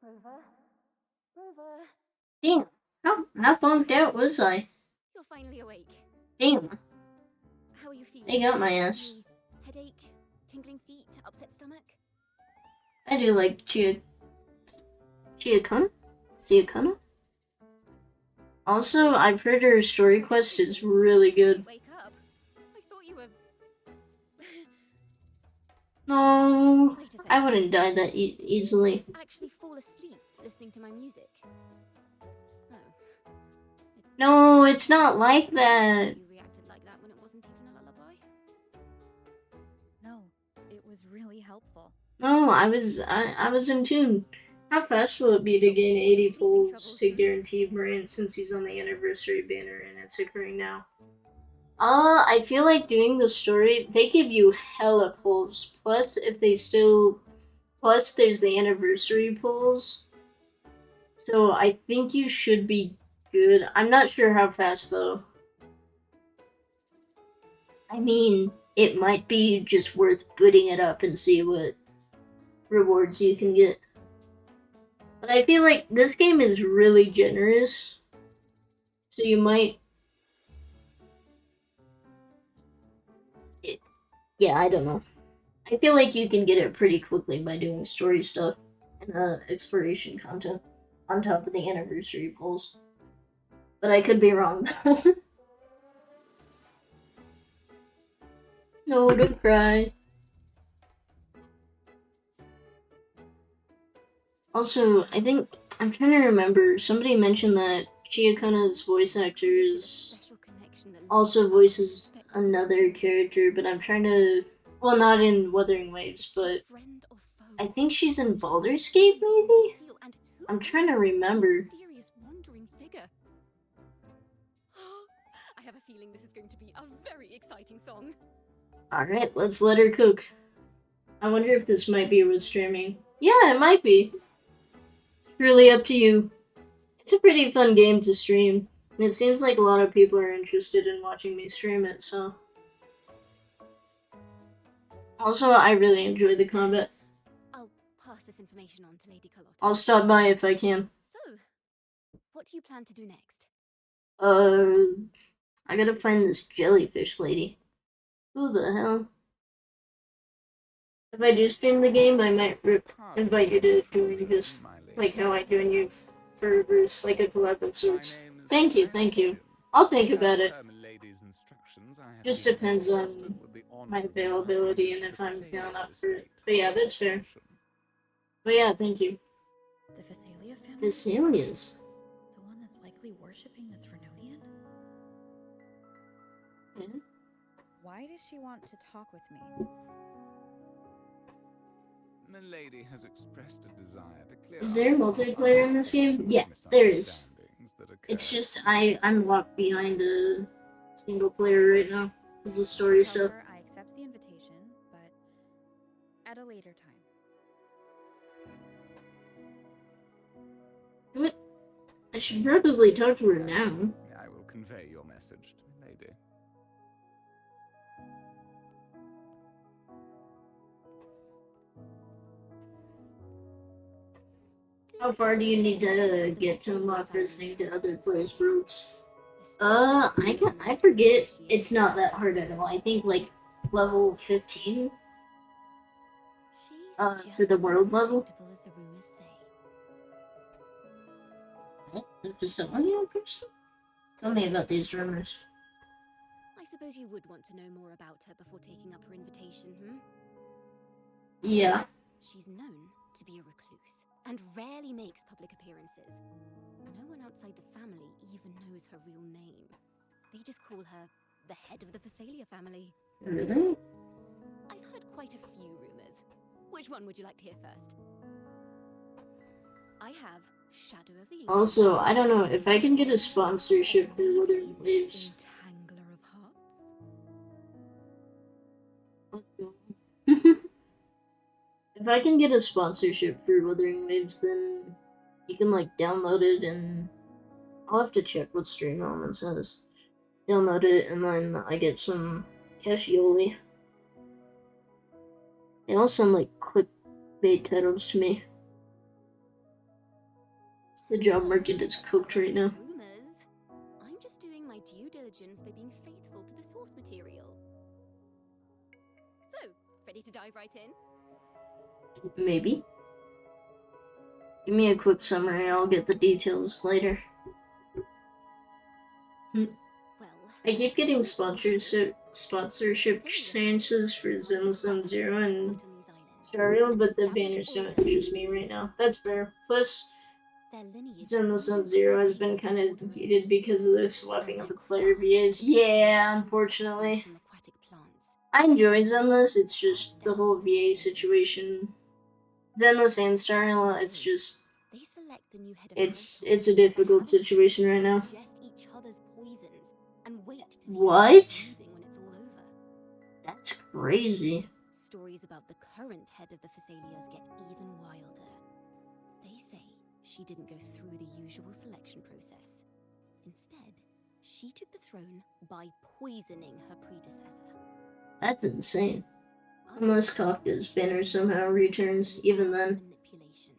Rover? Rover? Damn, how bumped out was I? You're finally awake. Damn, How are you feeling? they got my ass. Any headache? Tingling feet? Upset stomach? I do like Chiakuna? Also, I've heard her story quest is really good. Wake up. I thought you were... No, Wait a second. I wouldn't die that easily. Actually fall asleep listening to my music. Oh. No, it's not like that. You reacted like that when it wasn't even a lullaby? No, it was really helpful. No, I was in tune. How fast will it be to gain 80 pulls to guarantee Morant since he's on the anniversary banner and it's occurring now? I feel like doing the story, they give you hella pulls. Plus, there's the anniversary pulls. So I think you should be good. I'm not sure how fast though. I mean, it might be just worth putting it up and see what rewards you can get. But I feel like this game is really generous. So you might... Yeah, I don't know. I feel like you can get it pretty quickly by doing story stuff and exploration content on top of the anniversary polls. But I could be wrong though. No, don't cry. Also, I think I'm trying to remember. Somebody mentioned that Chiakuna's voice actor is also voices another character, but I'm trying to. Well, not in Wuthering Waves, but I think she's in Baldur's Gate, maybe? I'm trying to remember. I have a feeling this is going to be a very exciting song. Alright, let's let her cook. I wonder if this might be with streaming. Yeah, it might be. It's really up to you. It's a pretty fun game to stream, and it seems like a lot of people are interested in watching me stream it, so... Also, I really enjoy the combat. I'll pass this information on to Lady Carlotta. I'll stop by if I can. So, what do you plan to do next? I gotta find this jellyfish lady. Who the hell? If I do stream the game, I might invite you to join just like how I join you for Bruce, like a collab of sorts. Thank you. I'll think about it. Just depends on my availability and if I'm feeling up for it. But yeah, that's fair. But yeah, thank you. The Phasalia family? Phasalias? The one that's likely worshipping the Threnodian? Yeah. Why does she want to talk with me? Milady has expressed a desire to clear Is there multiplayer in this game? Yeah, there is. It's just I'm locked behind a single player right now. Because the story Tell stuff. her I accept the invitation, but at a later time. I should probably talk to her now. I will convey your message to Lady. How far do you need to get to unlock listening to other players' worlds? I forget. It's not that hard at all. I think like level 15. For the world level. As the rumors say. What? There's someone young person? Tell me about these rumors. I suppose you would want to know more about her before taking up her invitation, Yeah. She's known to be a recluse and rarely makes public appearances. No one outside the family even knows her real name. They just call her the head of the Phasalia family. Really? I've heard quite a few rumors. Which one would you like to hear first? I have Shadow of the Ancient. Also, I don't know if I can get a sponsorship for Wuthering Waves. Entangler of Hearts. If I can get a sponsorship for Wuthering Waves, then you can like download it, and I'll have to check what Stream Element says. Download it, and then I get some cashioli. They all sound like clickbait titles to me. The job market is cooked right now. Rumors? I'm just doing my due diligence by being faithful to the source material. So, ready to dive right in? Maybe. Give me a quick summary, I'll get the details later. Well, I keep getting sponsorship chances for Zenless Zero and Starreal, but the banners don't interest me right now. That's fair. Plus, Zenless Zero has been kind of defeated because of the swapping of the player VAs. Yeah, unfortunately. I enjoy Zenless, it's just the whole VA situation. Zenless and Starreal, it's just... It's a difficult situation right now. What? That's crazy. Stories about the current head of the Phasalias get even wilder. They say she didn't go through the usual selection process. Instead, she took the throne by poisoning her predecessor. That's insane. Unless Kafka's banner somehow returns, even then.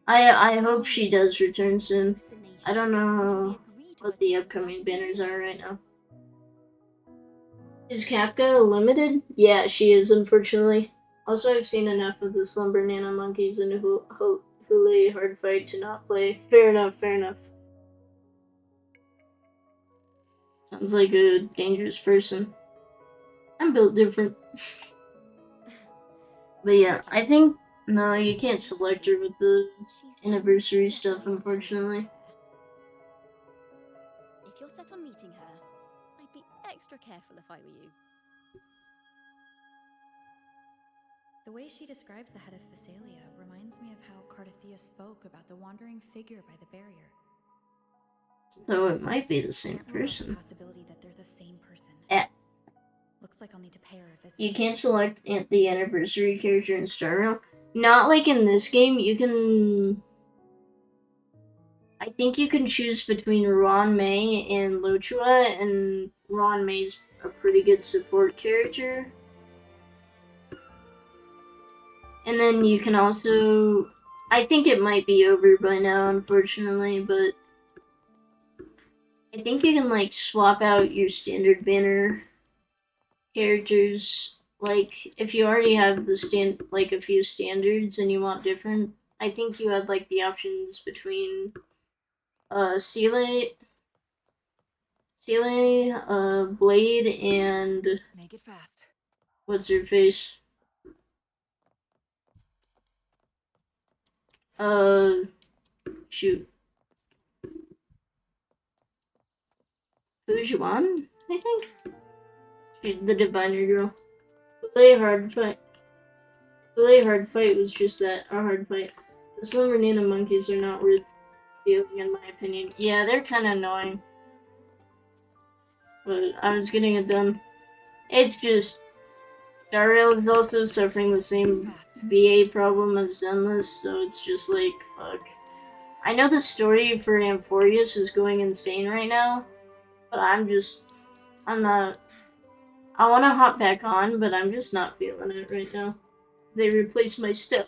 I hope she does return soon. I don't know what the upcoming banners are right now. Is Kafka limited? Yeah, she is, unfortunately. Also, I've seen enough of the Slumber Nana Monkeys and Hule Hard Fight to not play. Fair enough, fair enough. Sounds like a dangerous person. I'm built different. But yeah, I think... No, you can't select her with the anniversary stuff, unfortunately. If you're set on meeting her, I'd be extra careful if I were you. The way she describes the head of Phasalia reminds me of how Cardathia spoke about the wandering figure by the barrier. So it might be the same person. Possibility that they're the same person. Looks like I'll need to pay her a visit. You can't select the anniversary character in Starreal. Not like in this game. You can... I think you can choose between Ron May and Lochua, and Ron May's a pretty good support character. And then you can also... I think it might be over by now, unfortunately, but... I think you can, like, swap out your standard banner characters. Like, if you already have the a few standards and you want different, I think you had, like, the options between, Seele, Blade, and... Make it fast. What's her face? Shoot. Fujuan, I think? She's the diviner girl. Hule Hard Fight was just that, a hard fight. The Slumber Nana Monkeys are not worth dealing, in my opinion. Yeah, they're kind of annoying. But I was getting it done. It's just... Starrail is also suffering the same VA problem as Zenless, so it's just like, fuck. I know the story for Amphorius is going insane right now, but I'm not. I want to hop back on, but I'm just not feeling it right now. They replaced my stuff.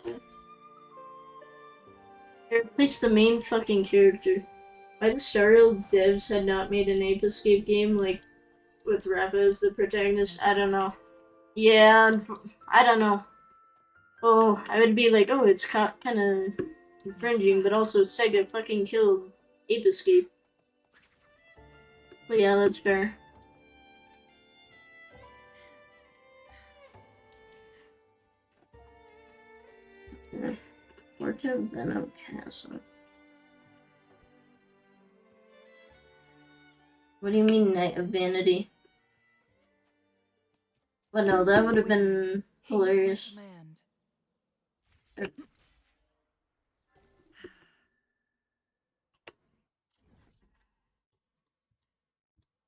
They replaced the main fucking character. Why the Starfield devs had not made an Ape Escape game, like, with Rappa as the protagonist, I don't know. Yeah, I don't know. Well, I would be like, oh, it's kind of infringing, but also Sega fucking killed Ape Escape. But yeah, that's fair. Porto Venom Castle. What do you mean, Night of Vanity? Well, no, that would have been hilarious.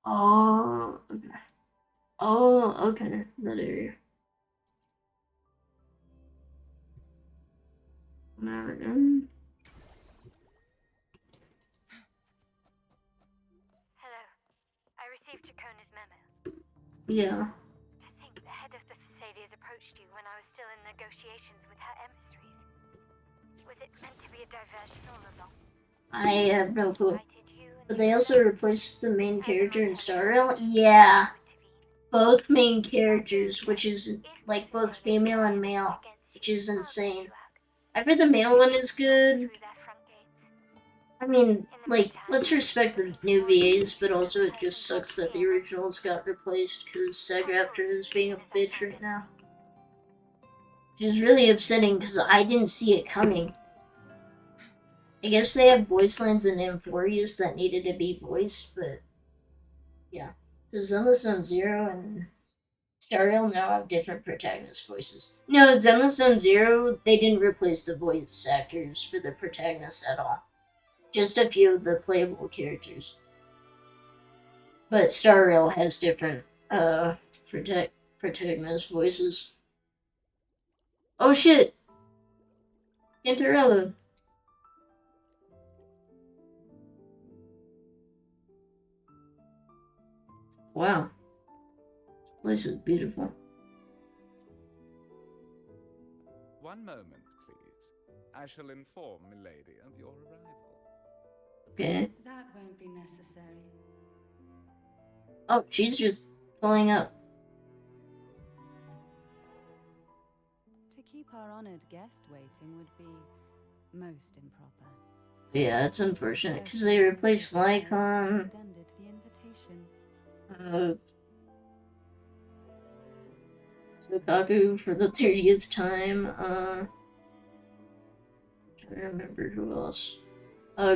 Oh, okay. Oh, okay. That area. American. Hello. I received Chacona's memo. Yeah. I think the head of the Thessalians approached you when I was still in negotiations with her emissaries. Was it meant to be a diversion all along? I have no clue. But they also replaced the main character in Star Rail? Yeah. Both main characters, which is like both female and male, which is insane. I've heard the male one is good. I mean, like, let's respect the new VAs, but also it just sucks that the originals got replaced because SAG-AFTRA is being a bitch right now. Which is really upsetting because I didn't see it coming. I guess they have voice lines in Amphorius that needed to be voiced, but yeah. So Zenless Zone Zero and Star Rail now have different protagonist voices. No, Zenless Zone Zero, they didn't replace the voice actors for the protagonists at all. Just a few of the playable characters. But Star Rail has different protagonist voices. Oh shit! Cantarella. Wow. This place is beautiful. One moment, please. I shall inform Milady of your arrival. Okay. That won't be necessary. Oh, she's just pulling up. To keep our honored guest waiting would be most improper. Yeah, it's unfortunate because they replaced Lycon. Extended the invitation. Sokaku for the 30th time. Trying to remember who else.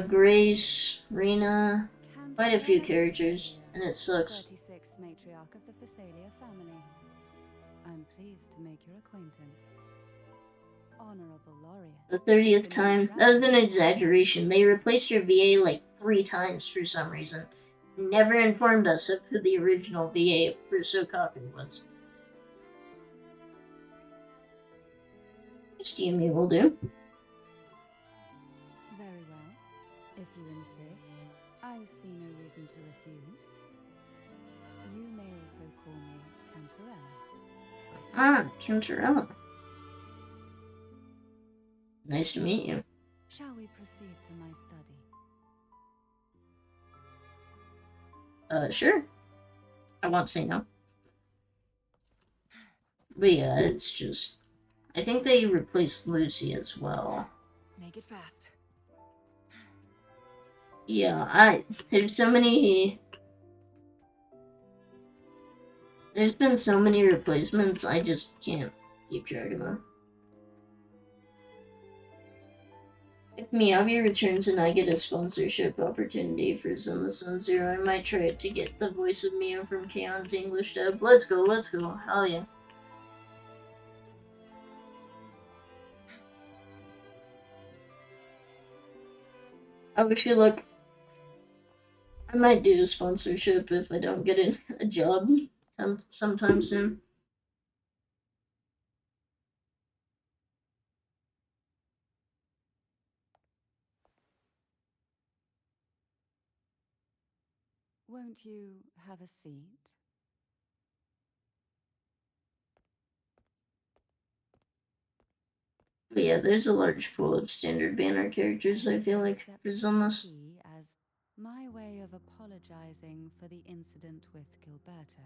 Grace, Rena, quite a few characters, and it sucks. 36th matriarch of the Thessalia family. I'm pleased to make your acquaintance. Honorable laureate. The 30th time? That was an exaggeration. They replaced your VA like 3 times for some reason. Never informed us of who the original VA for Sokaku was. Steamy will do. Very well. If you insist, I see no reason to refuse. You may also call me Cantarella. Ah, Cantarella. Nice to meet you. Shall we proceed to my study? Sure. I won't say no. But yeah, it's just... I think they replaced Lucy as well. Make it fast. Yeah, there's so many... There's been so many replacements, I just can't keep track of them. If Miyavi returns and I get a sponsorship opportunity for Zenless Zone Zero, I might try it to get the voice of Mio from K-on's English dub. Let's go, let's go. Hell yeah. I wish you luck. I might do a sponsorship if I don't get a job sometime soon. Won't you have a seat? But yeah, there's a large pool of standard banner characters, I feel like, Accept for this Zonless. tea as my way of apologizing for the incident with Gilberto.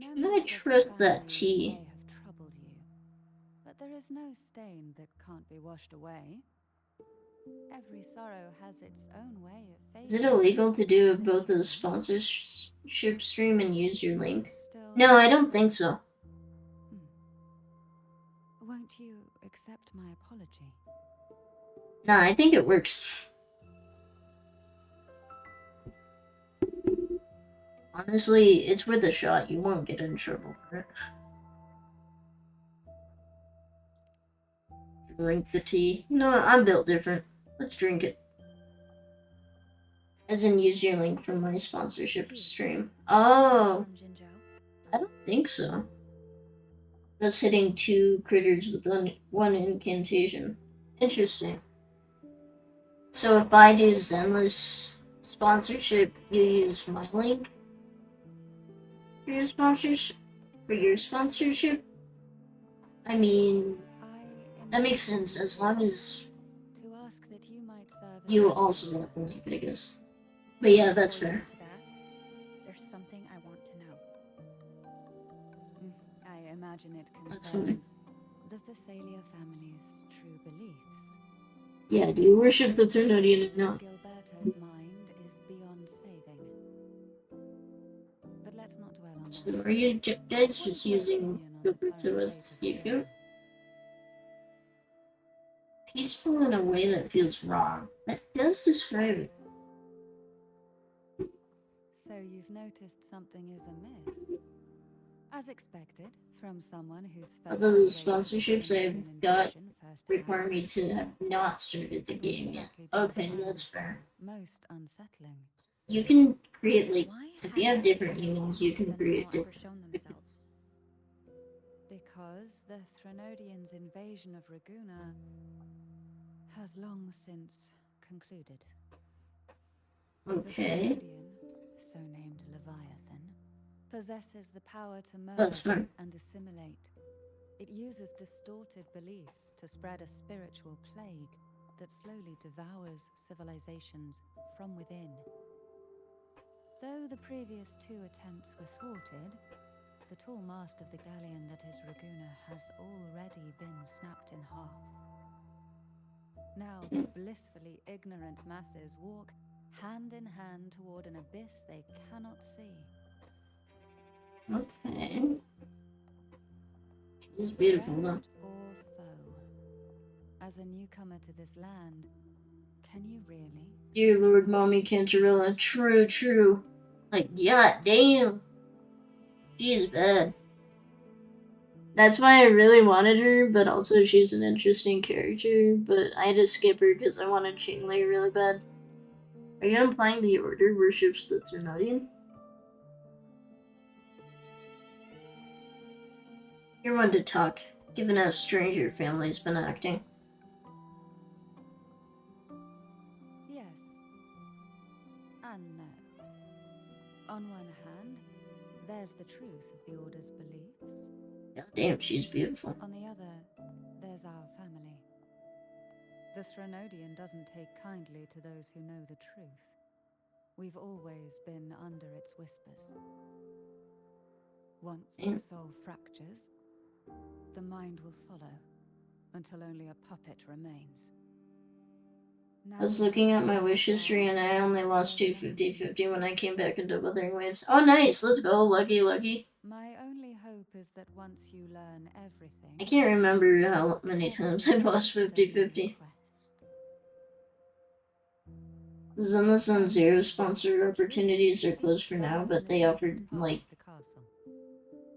Can I Memories of the trust that family tea? may have troubled you, but there is no stain that can't be washed away. Every sorrow has its own way of fading. Is it illegal to do and both a aging. sponsorship stream and use your link? Still, No, I don't think so. Won't you accept my apology? Nah, I think it works. Honestly, it's worth a shot. You won't get in trouble for it. Drink the tea. You know what? I'm built different. Let's drink it. As in, use your link from my sponsorship stream. Oh, I don't think so. That's hitting 2 critters with one incantation. Interesting. So if I do Zenless sponsorship, you use my link for your sponsorship. I mean, that makes sense as long as to ask that you might serve as you a also have the link, I guess. But yeah, that's Before you fair. get to that, there's something I want to know. I imagine it That's fine. concerns the Visalia family's true beliefs. Yeah, do you worship the Trinodian or not? Gilberto's mind is beyond saving. But let's not dwell on So that. are you guys What just is your using opinion on the Gilberto current as the state of scapegoat? Visalia? Peaceful in a way that feels wrong. That does describe it. So you've noticed something is amiss? As expected, from someone who's felt Although the the rage of sponsorships Trinodian I've got invasion firsthand. require me to have not started the What game yet. exactly do you Okay, find that's fair. most unsettling? You can create, like, Why if you haven't have the different humans, you can Sentinel create ever different. shown themselves? Because the Threnodians' invasion of Raguna has long since concluded. Okay. The Threnodian, so named Leviathan, possesses the power to That's merge fine. and assimilate. It uses distorted beliefs to spread a spiritual plague that slowly devours civilizations from within. Though the previous 2 attempts were thwarted, the tall mast of the galleon that is Raguna has already been snapped in half. Now the blissfully ignorant masses walk hand in hand toward an abyss they cannot see. Okay. She's beautiful though. Friend or foe? As a newcomer to this land, can you really? Dear Lord, Mommy Cantarella. True, true. Like, god damn. She is bad. That's why I really wanted her, but also she's an interesting character, but I had to skip her because I wanted Chingley really bad. Are you implying the Order worships the Trinodian? You're one to talk, given how strange your family's been acting. Yes. And no. On one hand, there's the truth of the Order's beliefs. God damn, she's beautiful. On the other, there's our family. The Threnodian doesn't take kindly to those who know the truth. We've always been under its whispers. Once the soul fractures, the mind will follow, until only a puppet remains. I was looking at my wish history and I only lost 2 50-50 when I came back into Wuthering Waves. Oh nice, let's go, lucky, lucky. My only hope is that once you learn everything... I can't remember how many times I've lost 50-50. Zenless and Zero sponsor opportunities are closed for now, but they offered like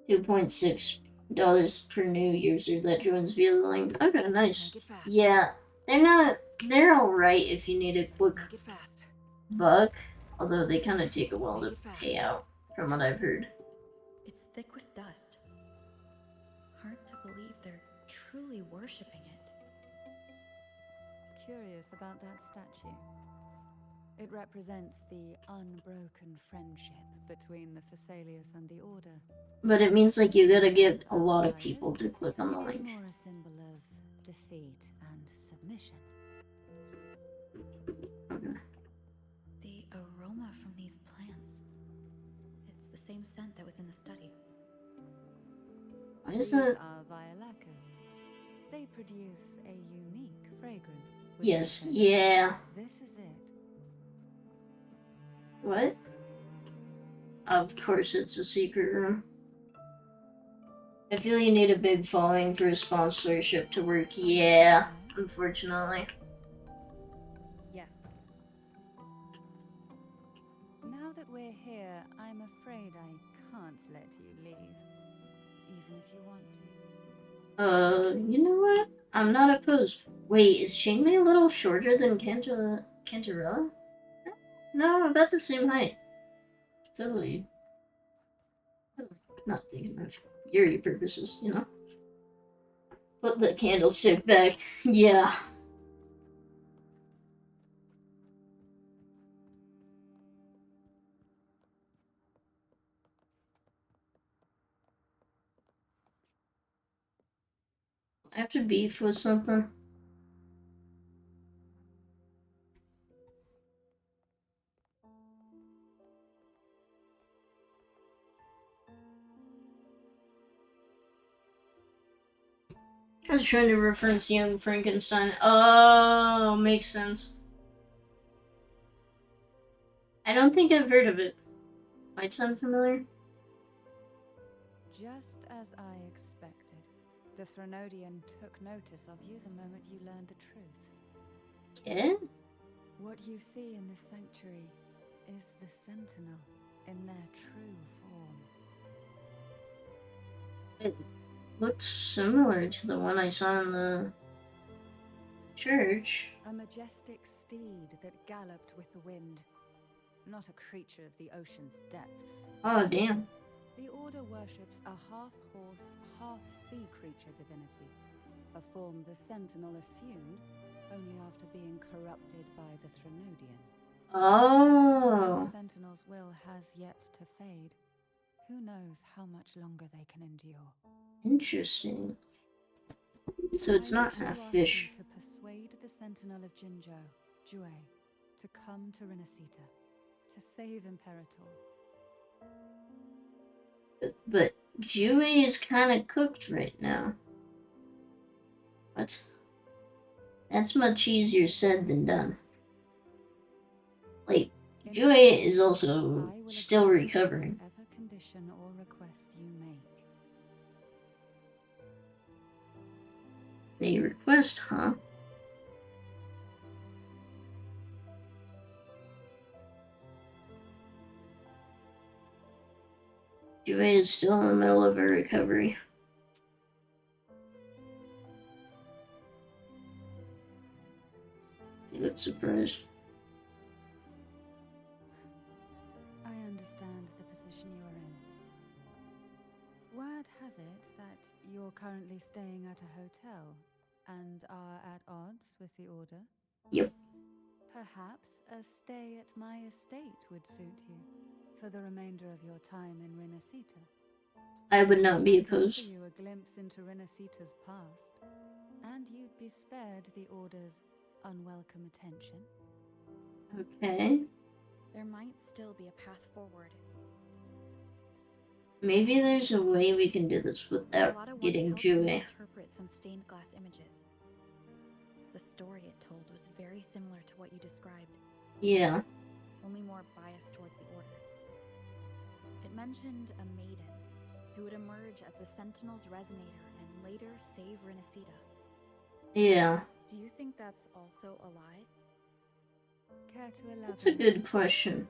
$2.6 per new user that joins via the link. Okay, nice. Yeah, they're alright if you need a quick buck, although they kind of take a while to pay out, from what I've heard. It's thick with dust. Hard to believe they're truly worshipping it. Curious about that statue. It represents the unbroken friendship between the Phasaelius and the Order. But it means like you gotta get a lot of people to click on the It is link. more a symbol of defeat and submission. Okay. The aroma from these plants. It's the same scent that was in the study. Why is These that? are violacas. They produce a unique fragrance. Yes, yeah. This is it. What? Of course it's a secret room. I feel you need a big following for a sponsorship to work. Yeah, unfortunately. Yes. Now that we're here, I'm afraid I can't let you leave. Even if you want to. You know what? I'm not opposed. Wait, is Chingmei a little shorter than Cantarella? No, about the same height. Totally. Not thinking of Yuri purposes, you know. Put the candlestick back. Yeah. I have to beef with something. I was trying to reference Young Frankenstein. Oh, makes sense. I don't think I've heard of it. Might sound familiar. Just as I expected, the Threnodian took notice of you the moment you learned the truth. Yeah? What you see in this sanctuary is the Sentinel in their true form. It looks similar to the one I saw in the church. A majestic steed that galloped with the wind. Not a creature of the ocean's depths. Oh, damn. The Order worships a half-horse, half-sea creature divinity, a form the Sentinel assumed only after being corrupted by the Threnodian. Oh. The Sentinel's will has yet to fade. Who knows how much longer they can endure? Interesting. So it's not half fish. To persuade the Sentinel of Jinzhou, Jue, to come to Renacita, to save Imperator. But Jue is kind of cooked right now. What? That's much easier said than done. Like, Jue is also still recovering. Whatever condition or request you make. A request, huh? Jue is still in the middle of her recovery. He looks surprised. I understand the position you are in. Word has it that you're currently staying at a hotel and are at odds with the Order? Yep. Perhaps a stay at my estate would suit you for the remainder of your time in Renacita. I would not be I could opposed. offer you a glimpse into Renacita's past, and you'd be spared the Order's unwelcome attention. Okay. There might still be a path forward. Maybe there's a way we can do this without getting Jue. Interpret some stained glass images. The story it told was very similar to what you described. Yeah. Only more biased towards the Order. It mentioned a maiden who would emerge as the Sentinel's resonator and later save Renacita. Yeah. Do you think that's also a lie? Care to elaborate? That's a good question.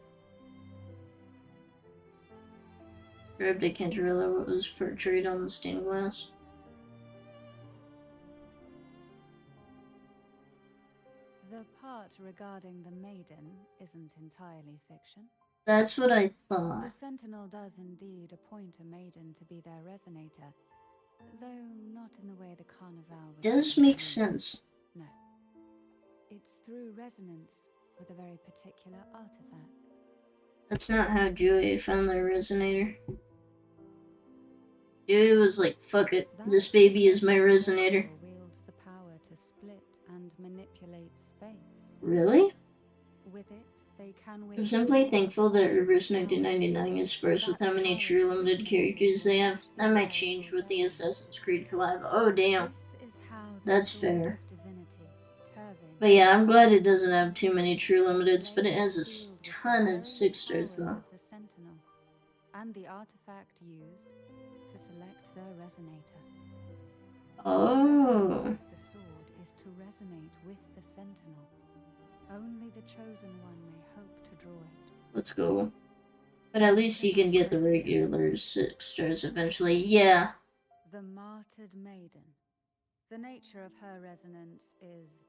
Describe to Cantarella what was portrayed on the stained glass. The part regarding the maiden isn't entirely fiction. That's what I thought. The Sentinel does indeed appoint a maiden to be their resonator, though not in the way the Carnival would. Does make sense. No. It's through resonance, with a very particular artifact. That's not how Joey found their resonator. Joey was like, fuck it, this baby is my resonator. Wields the power to split and manipulate space. Really? With it, they can I'm simply thankful that Reverse 1999 is sparse with how many true limited characters they have. That might change with the Assassin's Creed collab. Oh damn. That's fair. But yeah, I'm glad it doesn't have too many true limiteds, but it has a ton of 6 stars though. The Sentinel, and the artifact used to select their resonator. Oh. The sword is to resonate with the Sentinel. Only the chosen one may hope to draw it. Let's go. But at least you can get the regular 6 stars eventually. Yeah. The Martyred Maiden. The nature of her resonance is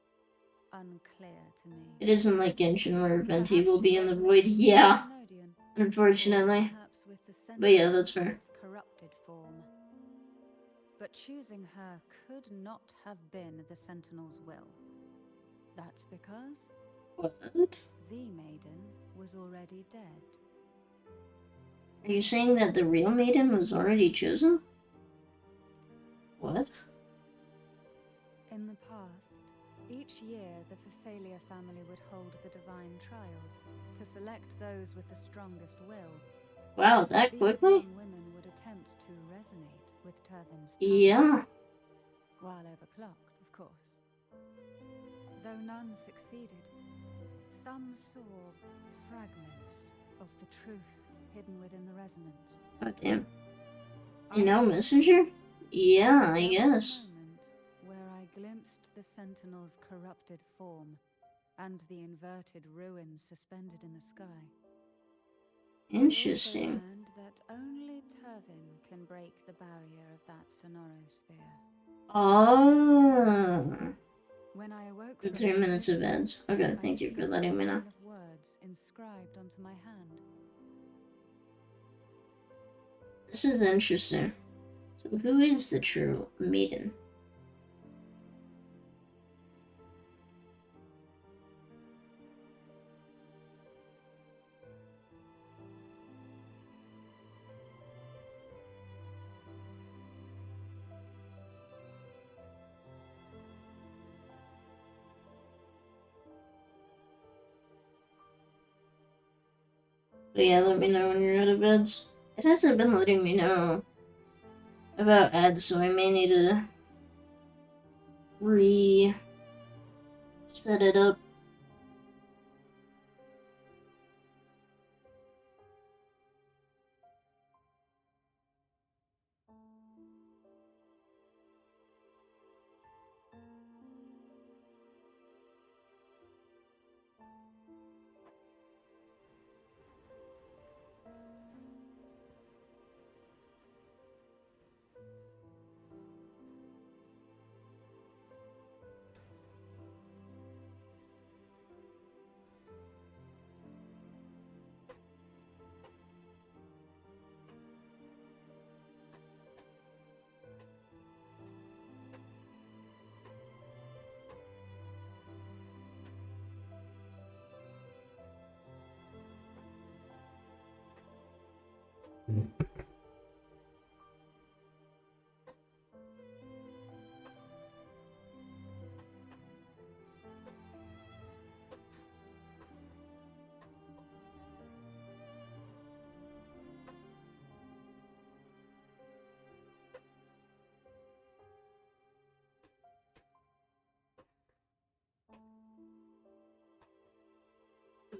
unclear to me. It isn't like Genshin where Venti will be in the void. Yeah. Unfortunately. But yeah, that's fair. Corrupted form. But choosing her could not have been the Sentinel's will. That's because What? the maiden was already dead. Are you saying that the real maiden was already chosen? What? In the past, each year the Thessalia family would hold the divine trials to select those with the strongest will. Wow, that quickly? These young women would attempt to resonate with Turvin's powers. Yeah. While overclocked, of course. Though none succeeded, some saw fragments of the truth hidden within the resonance. Oh damn. You know, Messenger? Yeah, I guess. Where I glimpsed the Sentinel's corrupted form and the inverted ruins suspended in the sky. Interesting. I also learned that only Turvin can break the barrier of that sonorosphere. Oh. When I awoke For 3 minutes of ads. Okay, thank you for letting me know. Words inscribed onto my hand. This is interesting. So who is the true maiden? But yeah, let me know when you're out of ads. It hasn't been letting me know about ads, so I may need to set it up.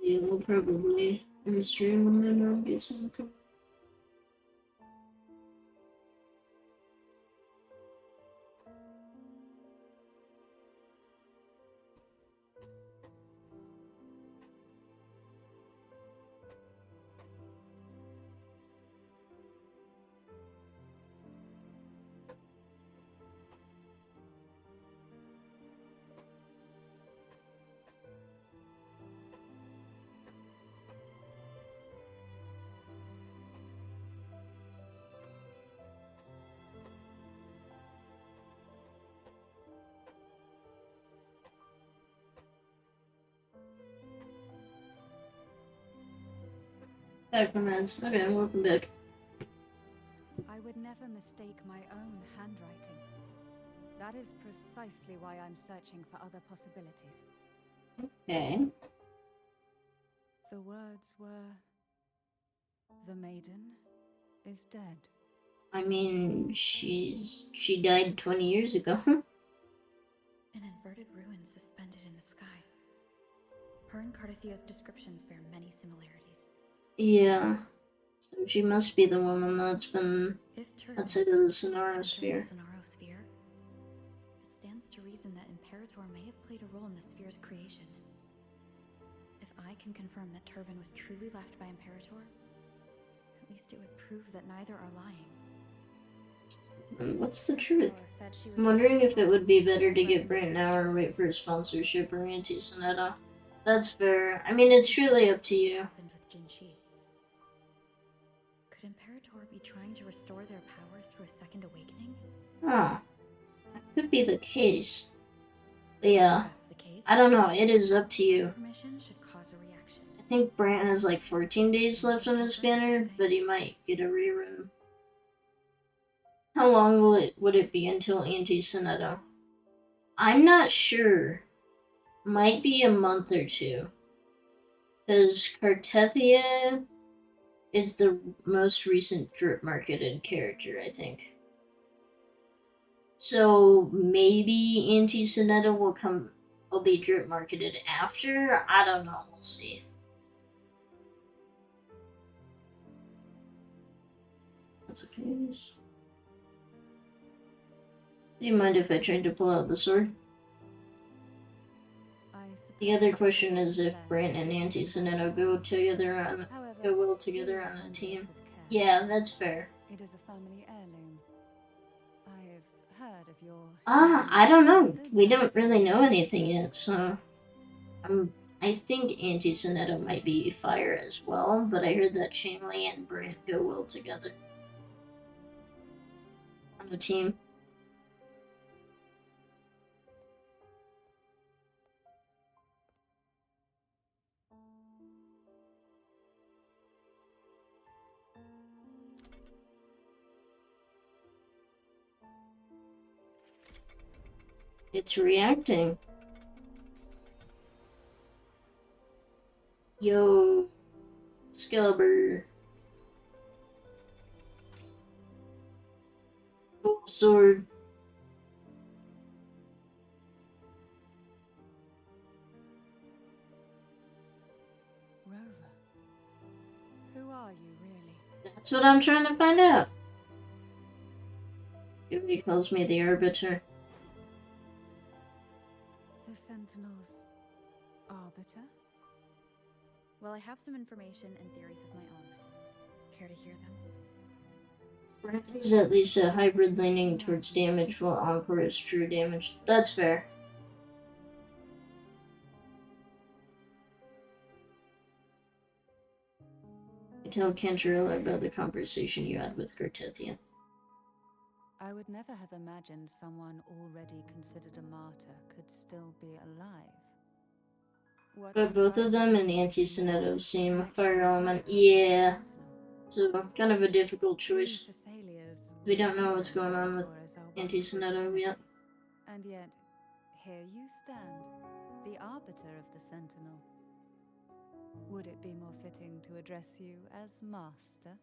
Yeah, we'll probably stream and then I'll get some from. Back from ads. Okay, welcome back. I would never mistake my own handwriting. That is precisely why I'm searching for other possibilities. Okay. The words were, "The maiden is dead." I mean, she died 20 years ago. An inverted ruin suspended in the sky. Her and Cardathia's descriptions bear many similarities. Yeah. So she must be the woman that's been If outside of the Sonaro sphere. It stands to reason that Imperator may have played a role in the sphere's creation. If I can confirm that Turvin was truly left by Imperator, at least it would prove that neither are lying. What's the truth? I'm wondering if it would be better to get Brant now or wait for a sponsorship or anti-Sonata. That's fair. I mean, it's truly up to you. Could Imperator be trying to restore their power through a second awakening? Huh. That could be the case. But yeah. I don't know. It is up to you. Should cause a reaction. I think Brant has like 14 days left on his banner, but he might get a rerun. How long would it be until anti-Sonata? I'm not sure. Might be a month or two. Because Cartethia is the most recent drip marketed character, I think. So maybe anti-Sonata will be drip marketed after. I don't know. We'll see. That's okay. Do you mind if I tried to pull out the sword? The other question is if Brant and anti-Sonata go well together on a team. Yeah, that's fair. It is a family heirloom. I've heard of your... I don't know. We don't really know anything yet, so... I think anti-Sonata might be fire as well, but I heard that Shanley and Brant go well together. On the team. It's reacting. Yo, Excalibur. Gold sword. Rover. Who are you, really? That's what I'm trying to find out. He calls me the Arbiter. The Sentinel's Arbiter? Well, I have some information and theories of my own. Care to hear them? Brant is at least a hybrid leaning towards damage, while Encore is true damage. That's fair. I tell Cantarella about the conversation you had with Cartethia. I would never have imagined someone already considered a martyr could still be alive. But both of them and anti-Sonata seem fire element. Yeah. So, kind of a difficult choice. We don't know what's going on with anti-Sonata yet. And yet, here you stand, the Arbiter of the Sentinel. Would it be more fitting to address you as Master?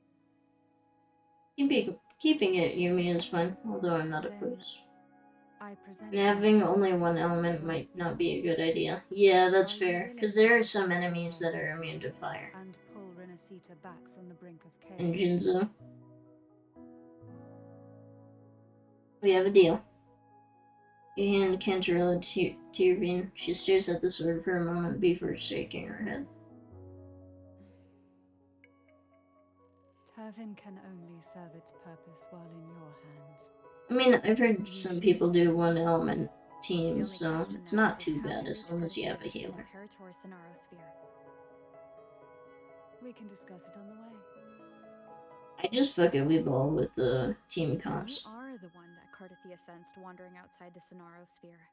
Keeping it Yumi is fine, although I'm not opposed. And having only one element might not be a good idea. Yeah, that's fair, because there are some enemies that are immune to fire. And pull Renacita back from the brink of chaos. And Jinzo. We have a deal. You hand Cantarella to Tyrvine. She stares at the sword for a moment before shaking her head. Turvin can only serve its purpose while in your hands. I mean, I've heard some people do one element teams, so it's not too bad as long as you have a healer. We can discuss it on the way. I just fucking weeball with the team comps. So you are the one that Cardathia sensed wandering outside the Sonaro sphere.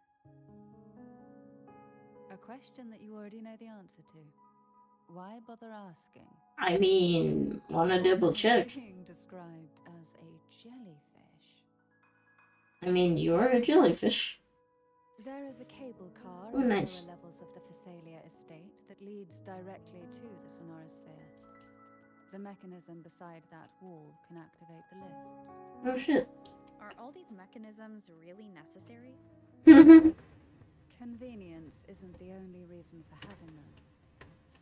A question that you already know the answer to. Why bother asking? I mean, wanna double check? Being described as a jellyfish. I mean, you're a jellyfish. There is a cable car Oh, in the nice. lower levels of the Phasalia estate that leads directly to the Sonorosphere. The mechanism beside that wall can activate the lifts. Oh shit. Are all these mechanisms really necessary? Convenience isn't the only reason for having them.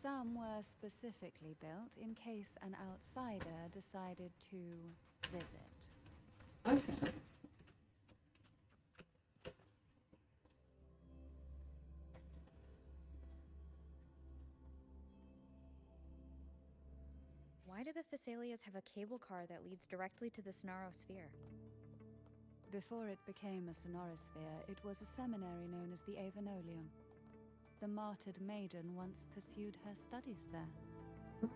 Some were specifically built in case an outsider decided to visit. Okay. Why do the Phasalias have a cable car that leads directly to the Sonarosphere? Before it became a Sonorosphere, it was a seminary known as the Avenolium. The martyred maiden once pursued her studies there.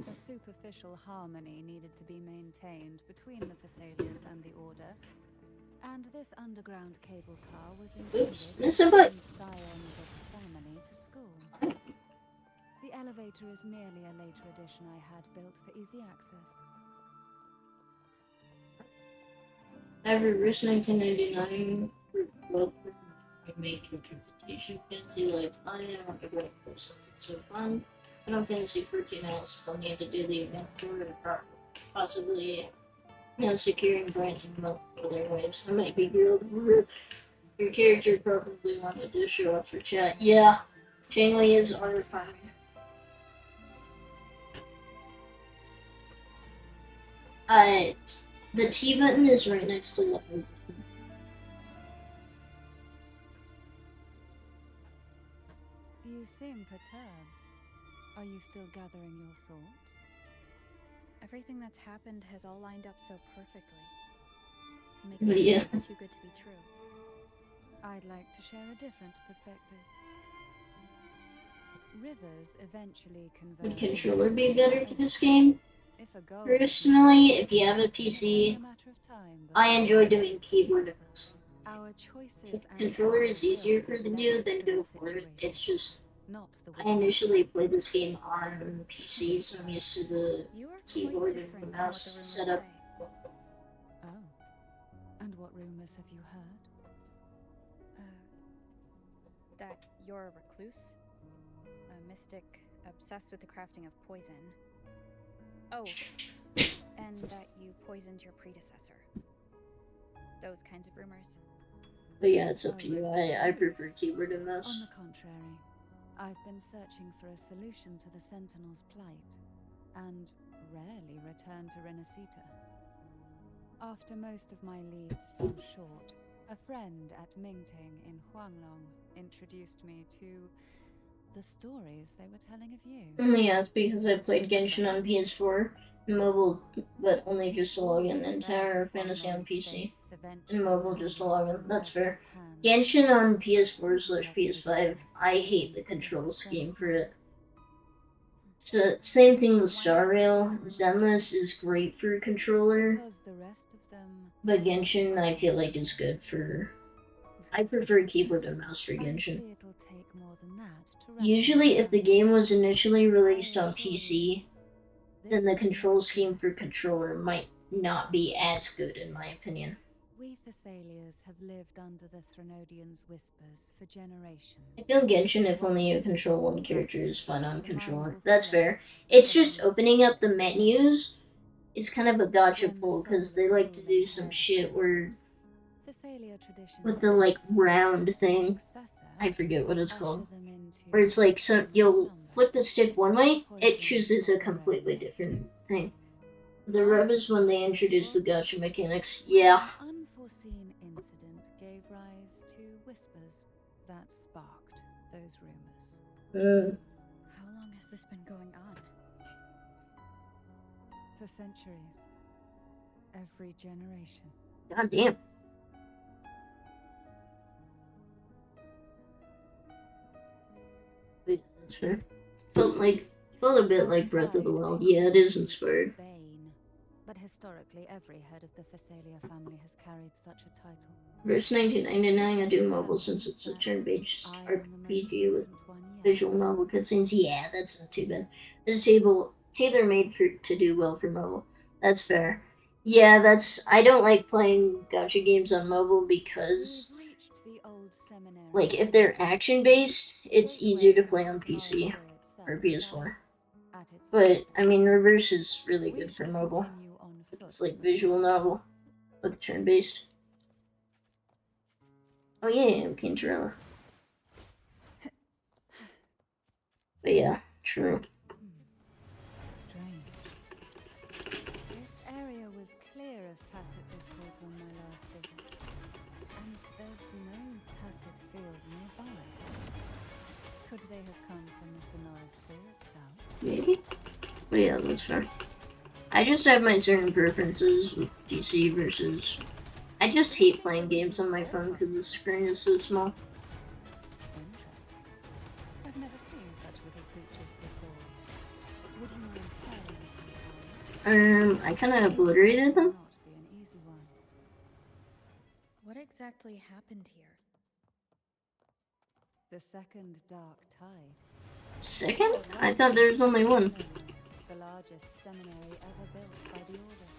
A superficial harmony needed to be maintained between the Phasalias and the Order, and this underground cable car was intended to send scions of the family to school. The elevator is merely a later addition I had built for easy access. I reversed 1999 for both I made interpretation fancy like I am a great person. It's so fun. Final Fantasy 14 I also still need to do the event for it, possibly securing Brent and Wuthering Waves. I might be grilled. Your character probably wanted to show off for chat. Yeah, Changli is R5. The T button is right next to the O button. You seem perturbed. Are you still gathering your thoughts? Everything that's happened has all lined up so perfectly. It makes But me yeah. think it's too good to be true. I'd like to share a different perspective. Rivers eventually converge. Would controller be better for this game? If a goal Personally, if you have a PC, a matter of time, I enjoy doing keyboard and mouse. our choices If and controller is will easier for the led new, us then to go this for it. situation, It's just, not the I wizard. initially played this game on PC, so I'm used to the You are quite keyboard different and from what mouse the rumors setup. say. Oh. And what rumors have you heard? That you're a recluse, a mystic obsessed with the crafting of poison. Oh, and that you poisoned your predecessor. Those kinds of rumors. But yeah, it's up to you. I prefer keyboard and On mouse. the contrary, I've been searching for a solution to the Sentinel's plight, and rarely return to Renacita. After most of my leads fell short, a friend at Mingting in Huanglong introduced me to the stories they were telling of you. Only asked because I played Genshin on PS4 and mobile, but only just to log in, and Tower Fantasy on PC and mobile just to log in. That's fair. Genshin on PS4/PS5, I hate the control scheme for it. So, same thing with Star Rail. Zenless is great for a controller, Because the rest of them but Genshin I feel like is good for. I prefer keyboard and mouse for I Genshin. see it'll take more than that to wrap Usually, them if the up. game was initially released on Surely PC, this then the is control not scheme for enough. controller might not be as good, in my opinion. We Thessalians have lived under the Threnodians' whispers for generations. I feel Genshin, if only you control one character, is fun on controller. That's fair. It's just opening up the menus is kind of a gotcha pull, because they like to do some shit where, with the, like, round thing, I forget what it's called, where it's like, so you'll flip the stick one way, it chooses a completely different thing. The rub is when they introduce the gotcha mechanics. Yeah. An unforeseen incident gave rise to whispers that sparked those rumors. How long has this been going on? For centuries. Every generation. God damn. Wait, that's fair. Felt a bit like Breath of the Wild. Yeah, it is inspired. Bane. But historically, every head of the Thessalia family has carried such a title. Verse 1999, I do mobile since it's a turn-based RPG with visual novel cutscenes. Yeah, that's not too bad. tailor-made for to do well for mobile. That's fair. Yeah, I don't like playing gacha games on mobile because You've reached the old seminary. like if they're action based, it's easier to play on PC or PS4. But I mean, Reverse is really good for mobile. It's like visual novel with turn based. Oh yeah, Kintarella. But yeah, true. Strange. This area was clear of tacit discords on my last visit. And there's no tacit field nearby. Could they have come from the Sonora sphere itself? Maybe? But yeah, that's fair. I just have my certain preferences with PC versus... I just hate playing games on my phone because the screen is so small. Interesting. I've never seen such little creatures before. Would you mind sparing me? I kind of obliterated them. Not be an easy one. What exactly happened here? The second dark tide. Second? I thought there was only one. The largest seminary ever built by the Order.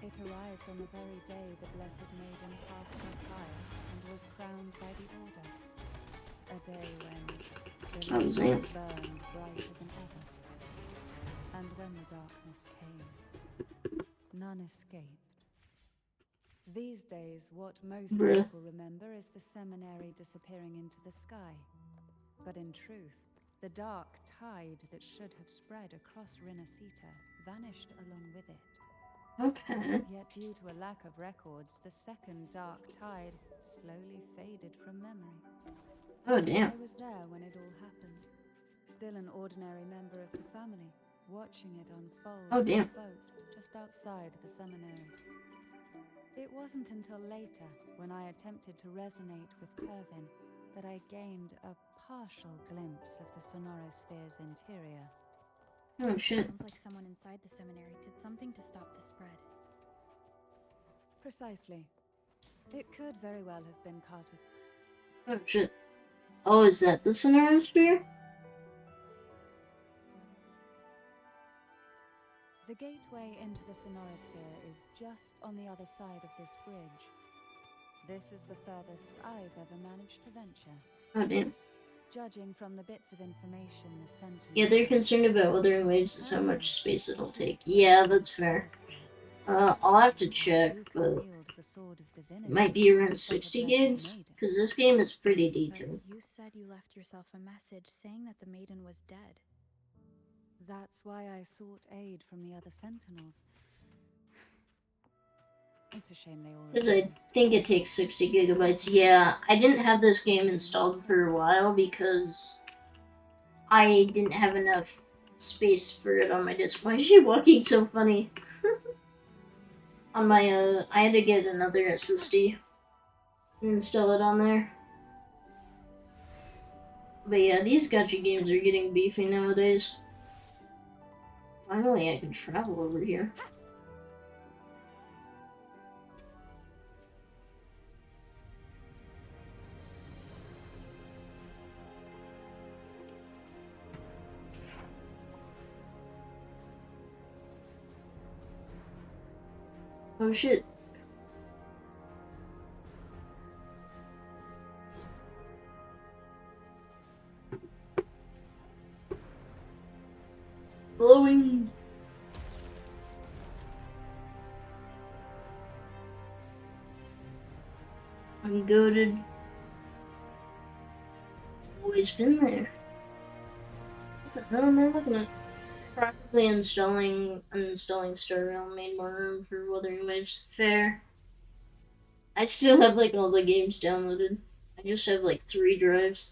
It arrived on the very day the Blessed Maiden passed her trial and was crowned by the Order. A day when the light burned brighter than ever. And when the darkness came, none escaped. These days, what most people remember is the seminary disappearing into the sky. But in truth, the dark tide that should have spread across Rinascita vanished along with it. Okay. Yet due to a lack of records, the second dark tide slowly faded from memory. Oh, damn. I was there when it all happened. Still an ordinary member of the family, watching it unfold Oh, damn. in a boat just outside the seminary. It wasn't until later, when I attempted to resonate with Turvin, that I gained a partial glimpse of the Sonorosphere's interior. Oh, shit. Sounds like someone inside the seminary did something to stop the spread. Precisely. It could very well have been Carter. Oh, shit. Oh, is that the Sonora Sphere? The gateway into the Sonorosphere is just on the other side of this bridge. This is the furthest I've ever managed to venture. Oh, damn. Judging from the bits of information the Sentinel... Yeah, they're concerned about Wuthering Waves and how much space it'll take. Yeah, that's fair. I'll have to check, but it might be around 60 gigs, because this game is pretty detailed. You said you left yourself a message saying that the maiden was dead. That's why I sought aid from the other Sentinels. It's a shame they all... Because I think it takes 60 gigabytes. Yeah, I didn't have this game installed for a while because I didn't have enough space for it on my disk. Why is she walking so funny? On my, I had to get another SSD and install it on there. But yeah, these gacha games are getting beefy nowadays. Finally, I can travel over here. Oh shit. Blowing. I'm goated. It's always been there. What the hell am I looking at? Probably uninstalling Star Realm made more room for Wuthering Waves. Fair. I still have like all the games downloaded. I just have like 3 drives.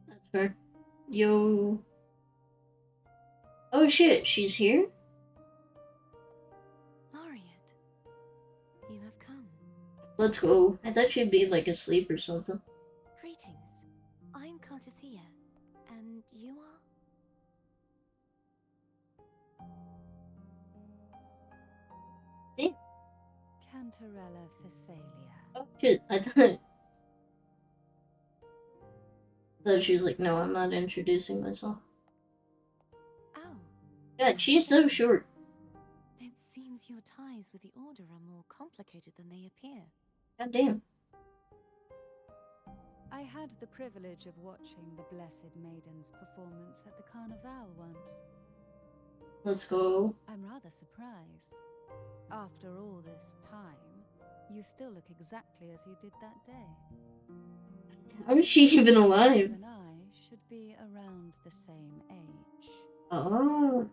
That's fair. Yo. Oh shit, she's here? Laureate, you have come. Let's go. I thought she'd be like asleep or something. Greetings. I'm Cartathea, and you are? Cantarella Phasalia. Oh shit, I thought she was like, no, I'm not introducing myself. Oh. God, she's so short. It seems your ties with the Order are more complicated than they appear. God damn. I had the privilege of watching the Blessed Maiden's performance at the Carnival once. Let's go. I'm rather surprised. After all this time, you still look exactly as you did that day. How is she even alive? You and I should be around the same age. Oh.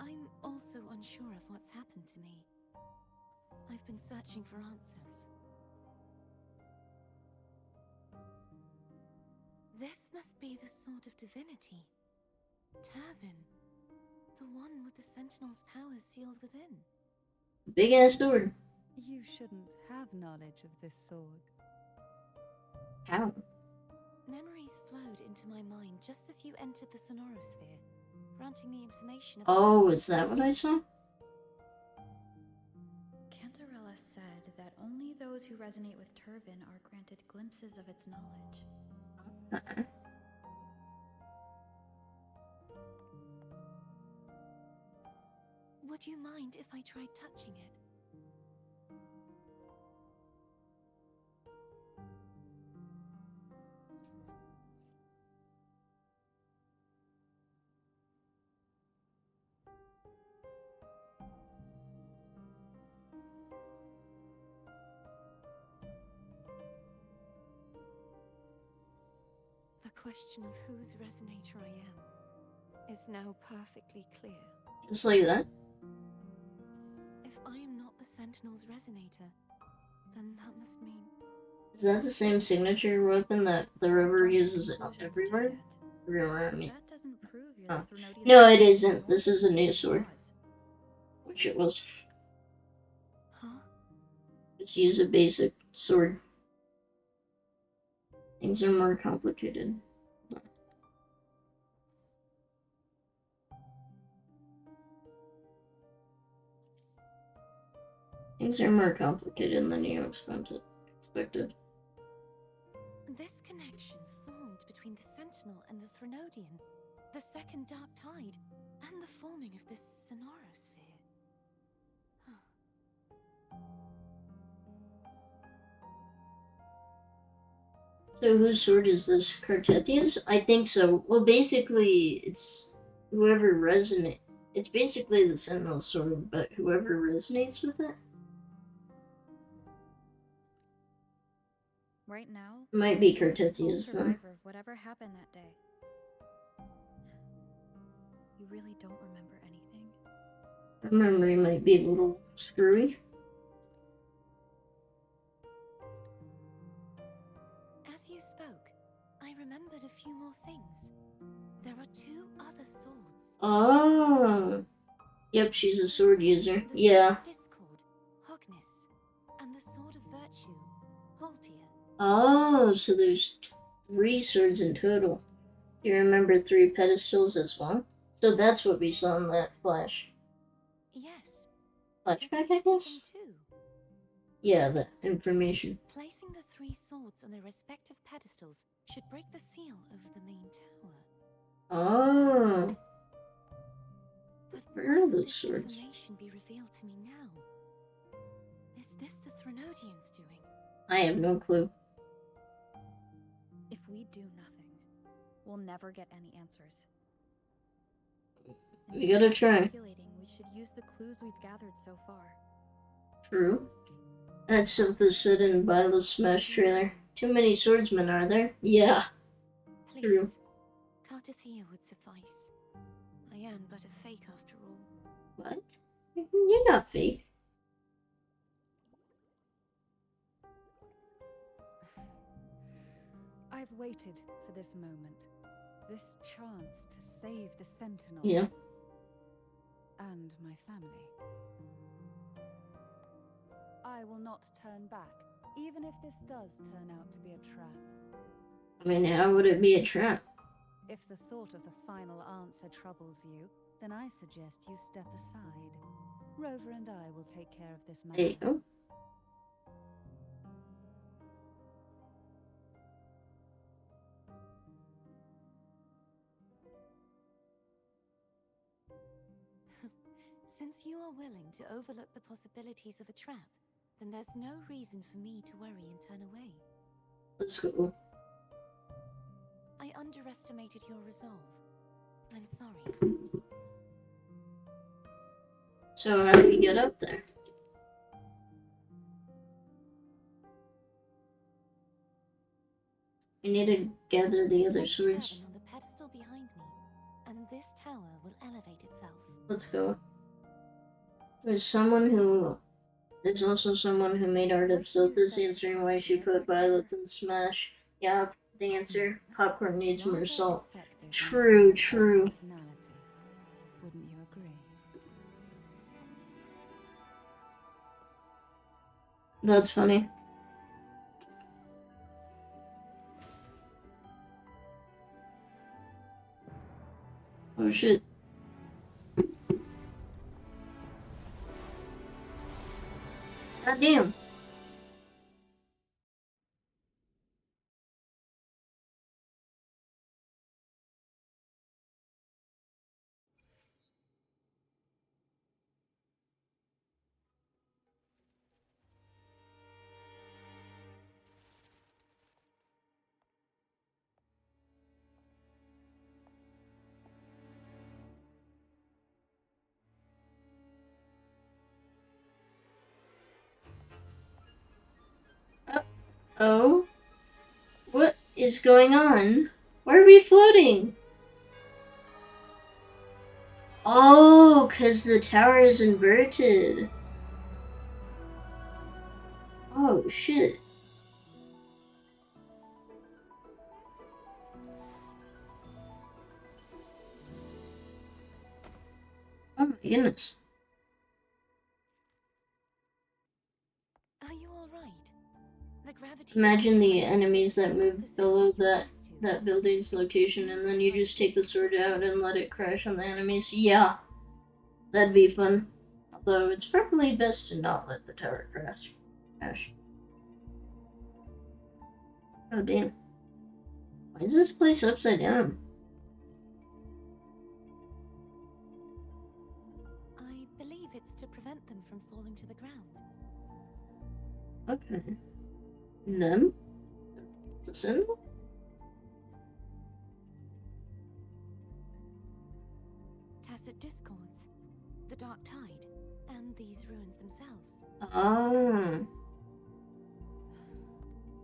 I'm also unsure of what's happened to me. I've been searching for answers. This must be the Sword of Divinity. Turvin. The one with the Sentinel's powers sealed within. Big ass sword. You shouldn't have knowledge of this sword. How? Memories flowed into my mind just as you entered the Sonorosphere, granting me information about Oh, the is that what I saw? Cantarella said that only those who resonate with Turvin are granted glimpses of its knowledge. Uh-uh. Would you mind if I tried touching it? The question of whose resonator I am is now perfectly clear. Just like that? If I am not the Sentinel's resonator, then that must mean... Is that the same signature weapon that the river uses everywhere? Everywhere, I mean. That doesn't prove you're Oh. the Threnodian. No, it isn't. This is a new sword. Which it was. Huh? Just use a basic sword. Things are more complicated. Things are more complicated than you expected. This connection formed between the Sentinel and the Threnodian, the second Dark Tide, and the forming of this Sonorosphere. So whose sword is this? Cartethia's? I think so. Well, basically, it's whoever resonates. It's basically the Sentinel sword, but whoever resonates with it. Right now, Might be you're the sole Cartethia's then. survivor of whatever happened that day. You really don't remember anything? Her memory might be a little screwy. As you spoke, I remembered a few more things. There are two other swords. Oh. Yep, she's a sword user. The Yeah. Sword of Discord, Hogness, and the Sword of Virtue, Haltia. Oh, so there's 3 swords in total. Do you remember 3 pedestals as well? So that's what we saw in that flash. Yes. Flashback, Did I you see guess? them too? Yeah, the information. Placing the 3 swords on their respective pedestals should break the seal over the main tower. Oh. But Where why are would those this swords? information be revealed to me now? Is this the Threnodians' doing? I have no clue. If we do nothing, we'll never get any answers. We gotta Instead of try. speculating, we should use the clues we've gathered so far. True. That's something said in the Smash trailer. Too many swordsmen, are there? Yeah. Please, True. Cartethia would suffice. I am but a fake after all. What? You're not fake. I've waited for this moment. This chance to save the Sentinel. Yeah. And my family. I will not turn back, even if this does turn out to be a trap. I mean, how would it be a trap? If the thought of the final answer troubles you, then I suggest you step aside. Rover and I will take care of this There you matter. go. Since you are willing to overlook the possibilities of a trap, then there's no reason for me to worry and turn away. Let's go. I underestimated your resolve. I'm sorry. So how do we get up there? We need to gather the other Place swords. turban on the pedestal behind me, and this tower will elevate itself. Let's go. There's also someone who made art of Silphus answering why she put Violet in Smash. Yeah, the answer. Popcorn needs more salt. True, true. Personality. Wouldn't you agree? That's funny. Oh shit. God damn. Oh? What is going on? Why are we floating? Oh, 'cause the tower is inverted. Oh, shit. Oh my goodness. Are you all right? The gravity. Imagine the enemies that move below that building's location, and then you just take the sword out and let it crash on the enemies. Yeah, that'd be fun. Although it's probably best to not let the tower crash. Oh damn. Why is this place upside down? I believe it's to prevent them from falling to the ground. Okay. And then? The symbol? Tacit discords, the dark tide, and these ruins themselves. Ah.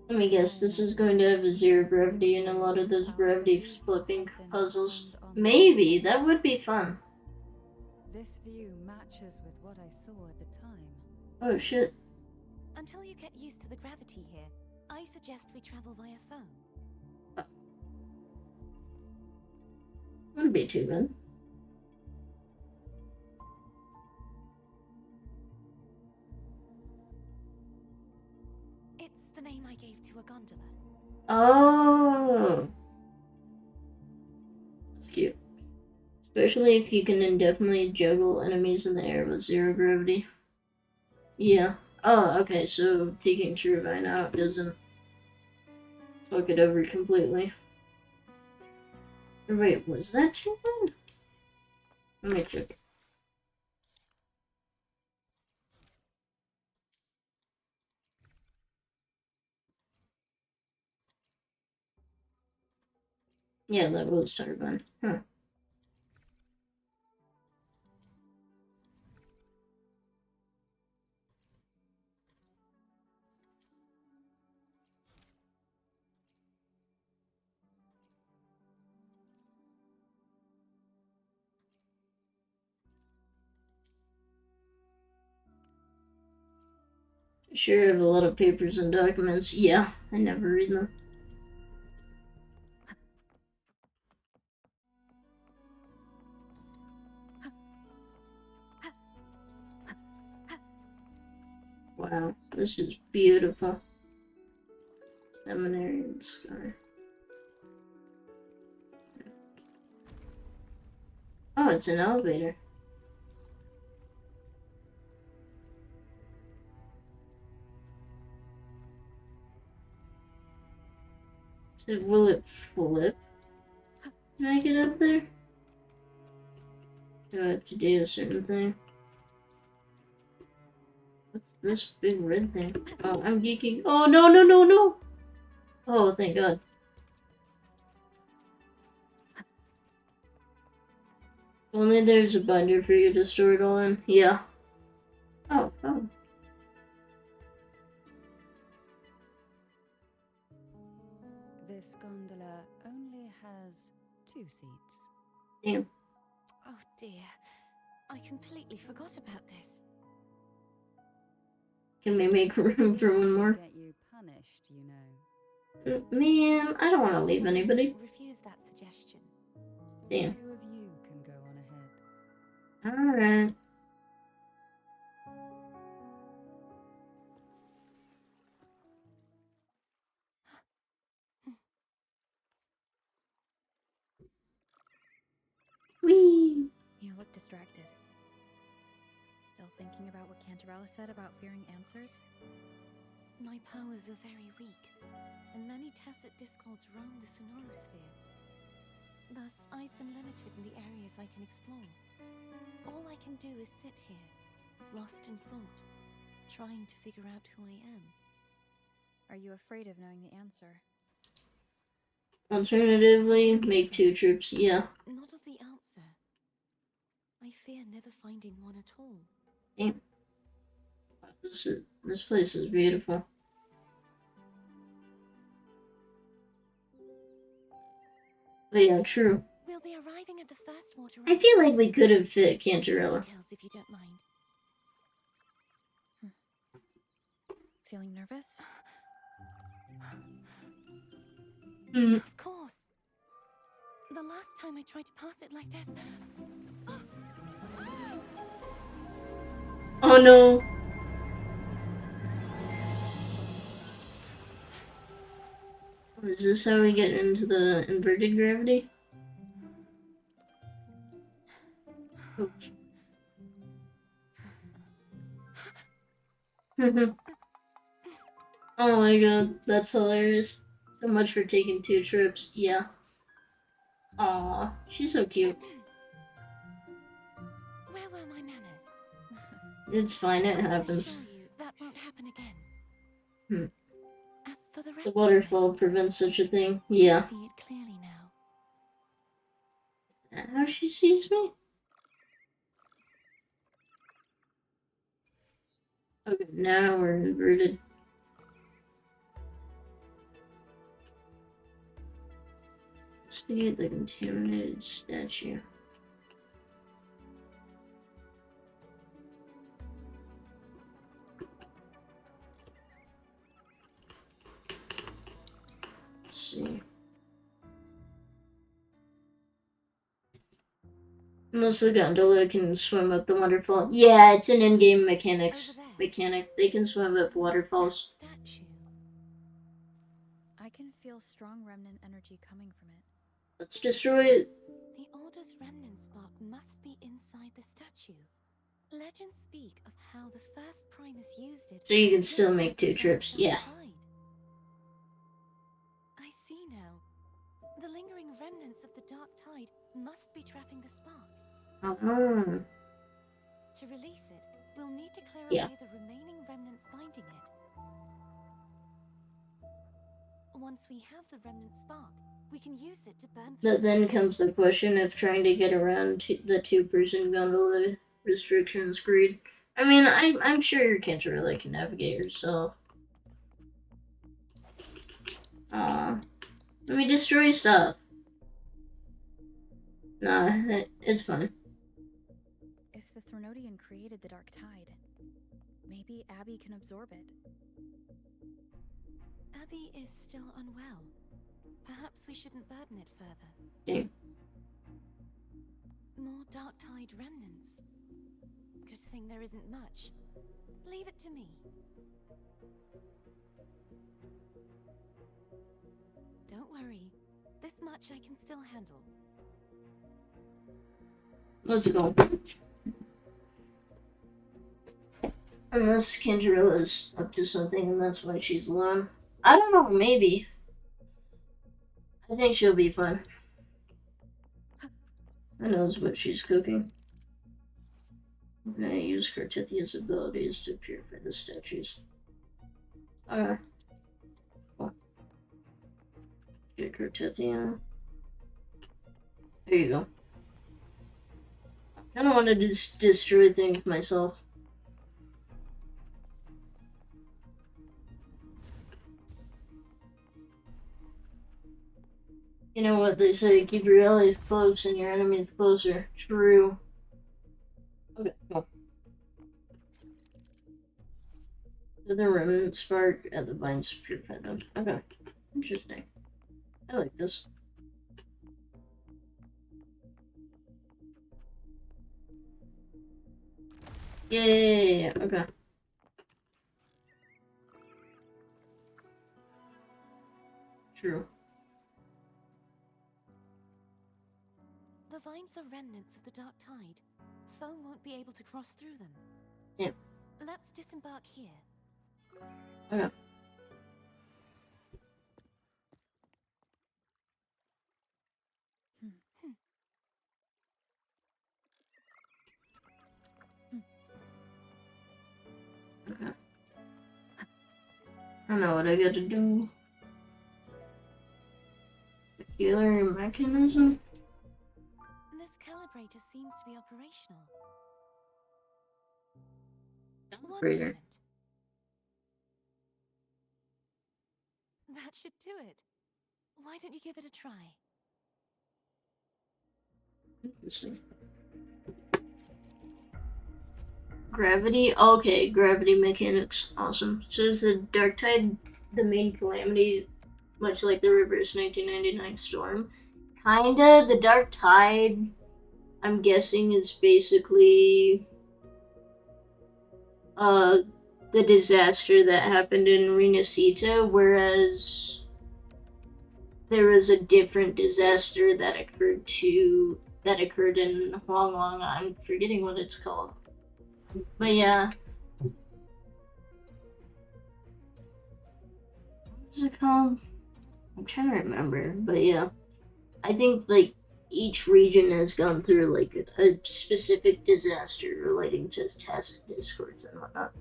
Let me guess, this is going to have a zero gravity and a lot of those gravity flipping puzzles. Maybe, that would be fun. This view matches with what I saw at the time. Oh shit. Until you get used to the gravity here, I suggest we travel via phone. Wouldn't be too bad. It's the name I gave to a gondola. Oh. That's cute. Especially if you can indefinitely juggle enemies in the air with zero gravity. Yeah. Oh, okay, so taking Turbine out doesn't fuck it over completely. Or wait, was that Turbine? Let me check. Yeah, that was Turbine. Huh. Sure have a lot of papers and documents. Yeah, I never read them. Wow, this is beautiful. Seminary and Scar. Oh, it's an elevator. So will it flip? Can I get up there? Do I have to do a certain thing? What's this big red thing? Oh, I'm geeking. Oh, no, no, no, no! Oh, thank God. Only there's a binder for you to store it all in. Yeah. Oh, oh. This gondola only has 2 seats. Damn. Oh dear. I completely forgot about this. Can we make room for one more? Get you punished, you know. Man, I don't want to leave anybody. Refuse that suggestion. Damn. 2 of you can go on ahead. Alright. Whee! You look distracted. Still thinking about what Cantarella said about fearing answers? My powers are very weak, and many tacit discords roam the sonorosphere. Thus, I've been limited in the areas I can explore. All I can do is sit here, lost in thought, trying to figure out who I am. Are you afraid of knowing the answer? Alternatively, make 2 troops. Yeah. Not of the answer. I fear never finding one at all. Damn. This place is beautiful. But yeah, true. We'll be arriving at the first water. I feel like we could have fit Cantarella. Details, if you don't mind. Feeling nervous? Of course. The last time I tried to pass it like this. Oh no. Is this how we get into the inverted gravity? Oops. Oh my god, that's hilarious. So much for taking 2 trips. Yeah. Aw, she's so cute. Where were my manners? It's fine, it I can happens. assure you that won't happen again. As for the rest The of waterfall prevents such a thing. Yeah. I see it clearly now. Is that how she sees me? Okay, now we're inverted. Investigate the contaminated statue. Let's see. Unless the gondola can swim up the waterfall. Yeah, it's an in-game mechanic. They can swim up waterfalls. Statue. I can feel strong remnant energy coming from it. Let's destroy it. The Order's remnant spark must be inside the statue. Legends speak of how the first Primus used it. So you can to still purify make the 2 first trips. Dark Yeah. Tide. I see now. The lingering remnants of the Dark Tide must be trapping the spark. Uh-huh. To release it, we'll need to clear Yeah. away the remaining remnants binding it. Once we have the remnant spark, we can use it to burn through. But then comes the question of trying to get around the 2-person gondola restrictions grid. I mean, I'm sure Cantarella can navigate herself. Aw. Let me destroy stuff. Nah, it's fine. If the Threnodian created the Dark Tide, maybe Abby can absorb it. Abby is still unwell. Perhaps we shouldn't burden it further. Damn. More Dark Tide remnants. Good thing there isn't much. Leave it to me. Don't worry. This much I can still handle. Let's go. Unless Cantarella's up to something and that's why she's alone. I don't know, maybe. I think she'll be fine. Who knows what she's cooking. I'm gonna use Cartithia's abilities to purify the statues. Alright. Cool. Get Cartithia. There you go. I kinda wanted to just destroy things myself. You know what they say, keep your allies close and your enemies closer. True. Okay, cool. The remnant spark at the vines purify them. Okay. Interesting. I like this. Yay! Okay. True. The vines are remnants of the Dark Tide. Foe won't be able to cross through them. Yeah. Let's disembark here. Okay. Okay. I know what I gotta do. Peculiar mechanism? This calibrator seems to be operational. One Calibrator. moment. That should do it. Why don't you give it a try? Interesting. Gravity? Okay, gravity mechanics. Awesome. So is the Dark Tide the main calamity, much like the reverse 1999 storm? Kinda. The Dark Tide, I'm guessing, is basically the disaster that happened in Renacita, whereas there was a different disaster that occurred in Huanglong. I'm forgetting what it's called. But yeah. What's it called? I'm trying to remember. But yeah. I think like each region has gone through like a specific disaster relating to tacit discords and whatnot.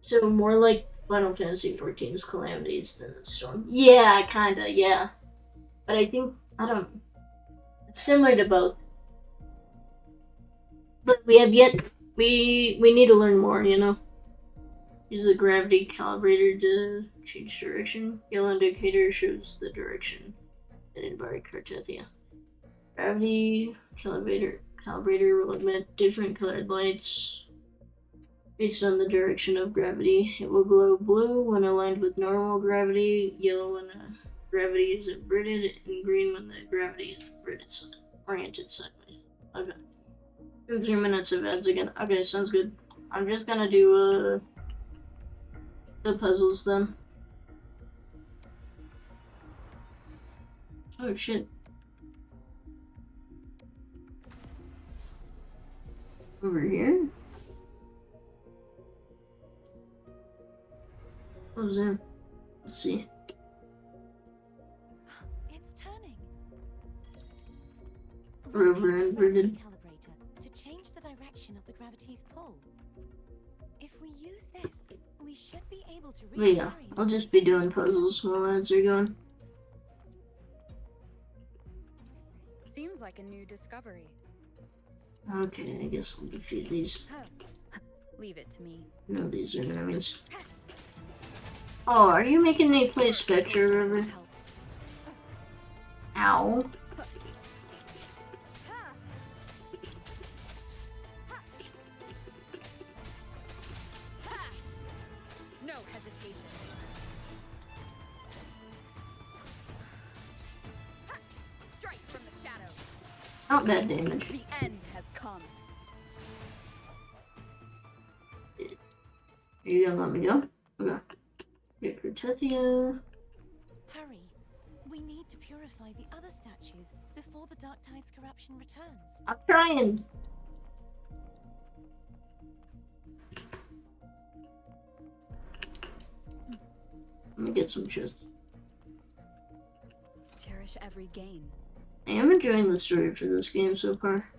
So more like Final Fantasy XIV's calamities than the storm. Yeah, kinda, yeah. But I think it's similar to both. But we have yet we need to learn more, you know. Use the gravity calibrator to change direction. Yellow indicator shows the direction headed by Cartethia. Gravity calibrator will emit different colored lights based on the direction of gravity. It will glow blue when aligned with normal gravity, yellow when gravity is inverted, and green when the gravity is oriented sideways. Okay. 3 minutes of ads again. Okay, sounds good. I'm just gonna do the puzzles then. Oh shit. Over here? Close in. Let's see. It's turning. Rover Rotate the inverted. gravity calibrator to change the direction of the gravity's pull. If we use this, we should be able to reach But yeah, areas I'll just be doing puzzles while ads are going. Seems like a new discovery. Okay, I guess I'll defeat these. Leave it to me. No, these are enemies. Oh, are you making me play Spectre, River? Ow. No hesitation. Strike from the shadows. Not bad damage. The end has come. Are you gonna let me go? Okay. Get Cartethia. Hurry. We need to purify the other statues before the Dark Tide's corruption returns. I'm trying. Let me get some chests. Cherish cherish every gain. I am enjoying the story for this game so far.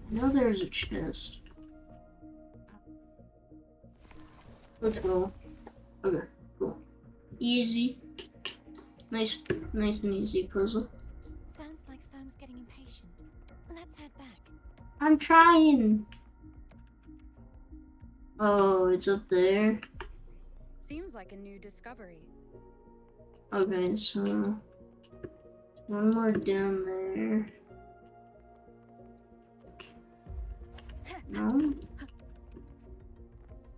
I know there's a chest. Let's go. Okay, cool. Easy. Nice and easy puzzle. Sounds like Firm's getting impatient. Let's head back. I'm trying. Oh, it's up there. Seems like a new discovery. Okay, so one more down there. No?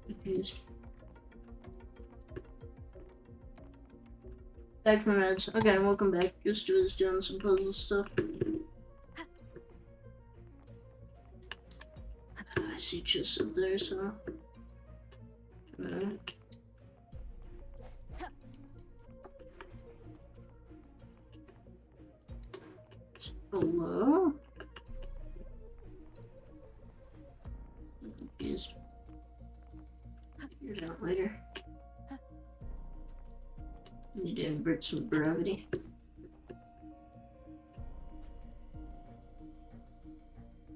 Confused. Back from meds. Okay, welcome back. Just was doing some puzzle stuff. I see chests up there, so. Hello? I'm confused. Figure it out later. Need to invert some gravity.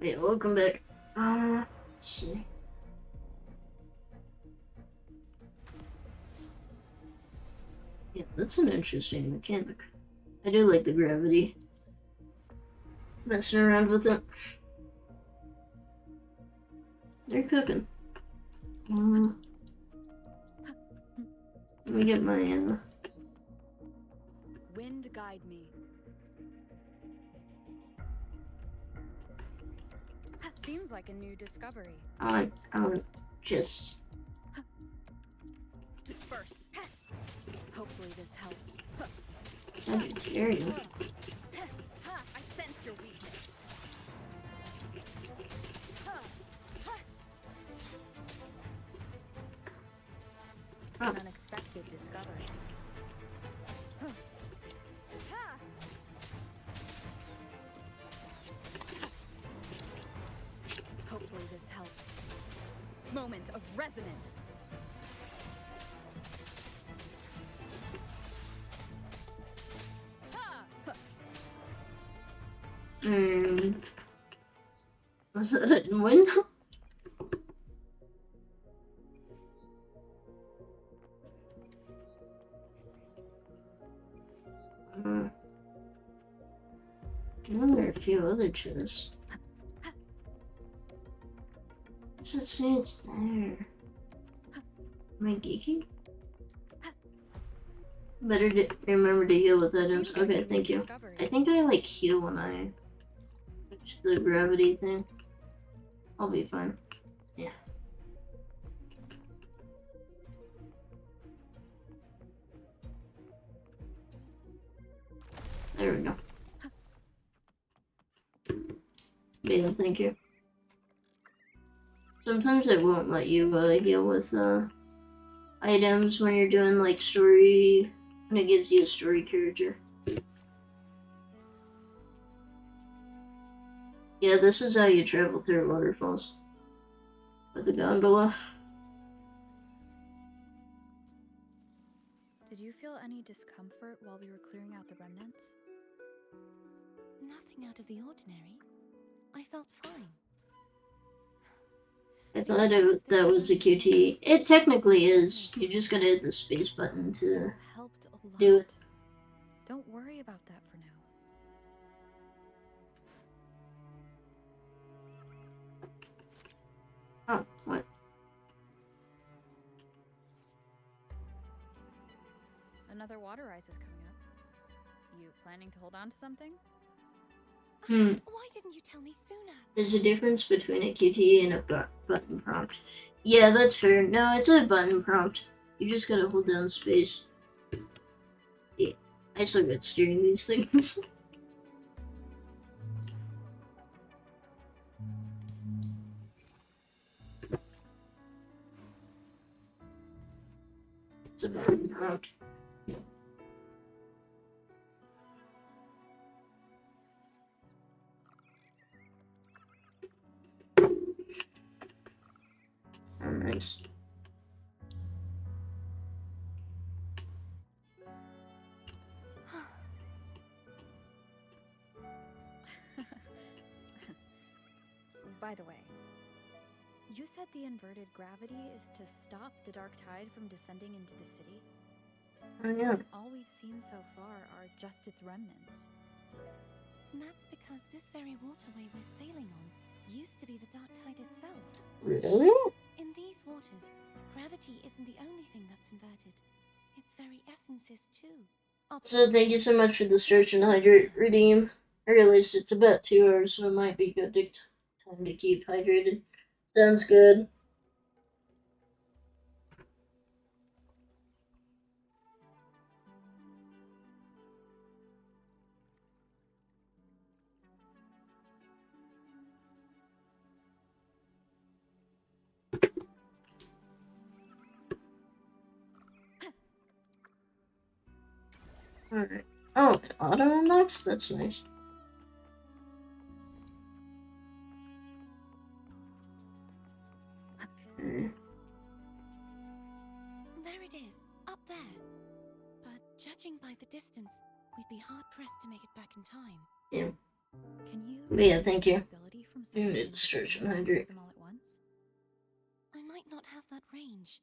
Wait, welcome back. Let's see. Yeah, that's an interesting mechanic. I do like the gravity. Messing around with it. They're cooking. Let me get my Wind guide me. Seems like a new discovery. I want just Disperse. Hopefully this helps. Sagittarius. I sense your weakness. An unexpected discovery. Hopefully this helps. Moment of resonance. Was that a window? I know there are a few other chests. Does it say it's there? Am I geeking? Better remember to heal with items. Okay, thank you. I think I like heal when I touch the gravity thing. I'll be fine. Yeah. There we go. Yeah, thank you. Sometimes it won't let you heal with items when you're doing like story, when it gives you a story character. Yeah, this is how you travel through waterfalls. With a gondola. Did you feel any discomfort while we were clearing out the remnants? Nothing out of the ordinary. I felt fine. I thought that was a QT. It technically is. You just gotta hit the space button to Helped a lot. do it. Don't worry about that for now. Oh, what? Another water ice is coming up. You planning to hold on to something? Why didn't you tell me sooner? There's a difference between a QT and a button prompt. Yeah, that's fair. No, it's a button prompt. You just gotta hold down space. Yeah, I suck at steering these things. It's a button prompt. by the way, you said the inverted gravity is to stop the dark tide from descending into the city? Oh, yeah. All we've seen so far are just its remnants. That's because this very waterway we're sailing on used to be the dark tide itself. Really? In these waters, gravity isn't the only thing that's inverted. Its very essence is too. So thank you so much for the search and hydrate redeem. I realized it's about 2 hours, so it might be good time to keep hydrated. Sounds good. Alright. Oh, auto unlocks? That's nice. Okay. There it is, up there. But judging by the distance, we'd be hard-pressed to make it back in time. Yeah. Can you But yeah, thank you. ability from You someone need to search and to hydrate. them all at once? I might not have that range.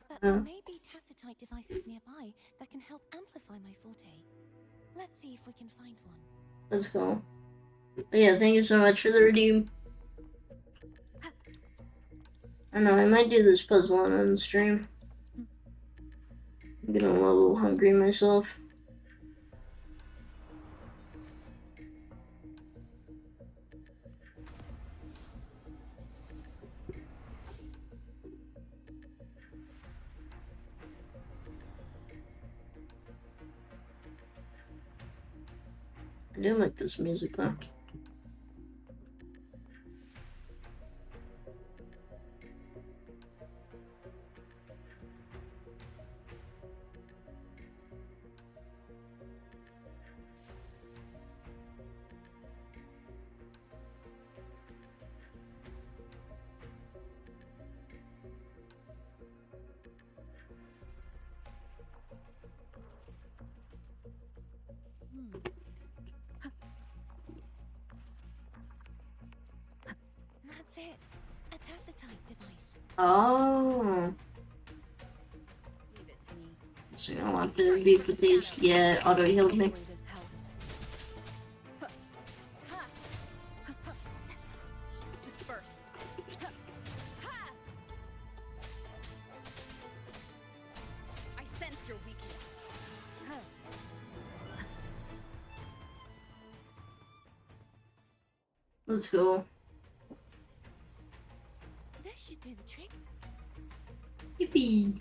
But there may be tacitite devices nearby that can help amplify my forte. Let's see if we can find one. Let's go. But yeah, thank you so much for the redeem. I know, I might do this puzzle on stream. I'm getting a little hungry myself. I do like this music though. That's it. A tacitite device. Oh. Leave it to me. So I don't want to beef with these. Yeah, auto healed me. Hopefully this helps. Disperse. I sense your weakness. Let's go. This should do the trick. Yippee!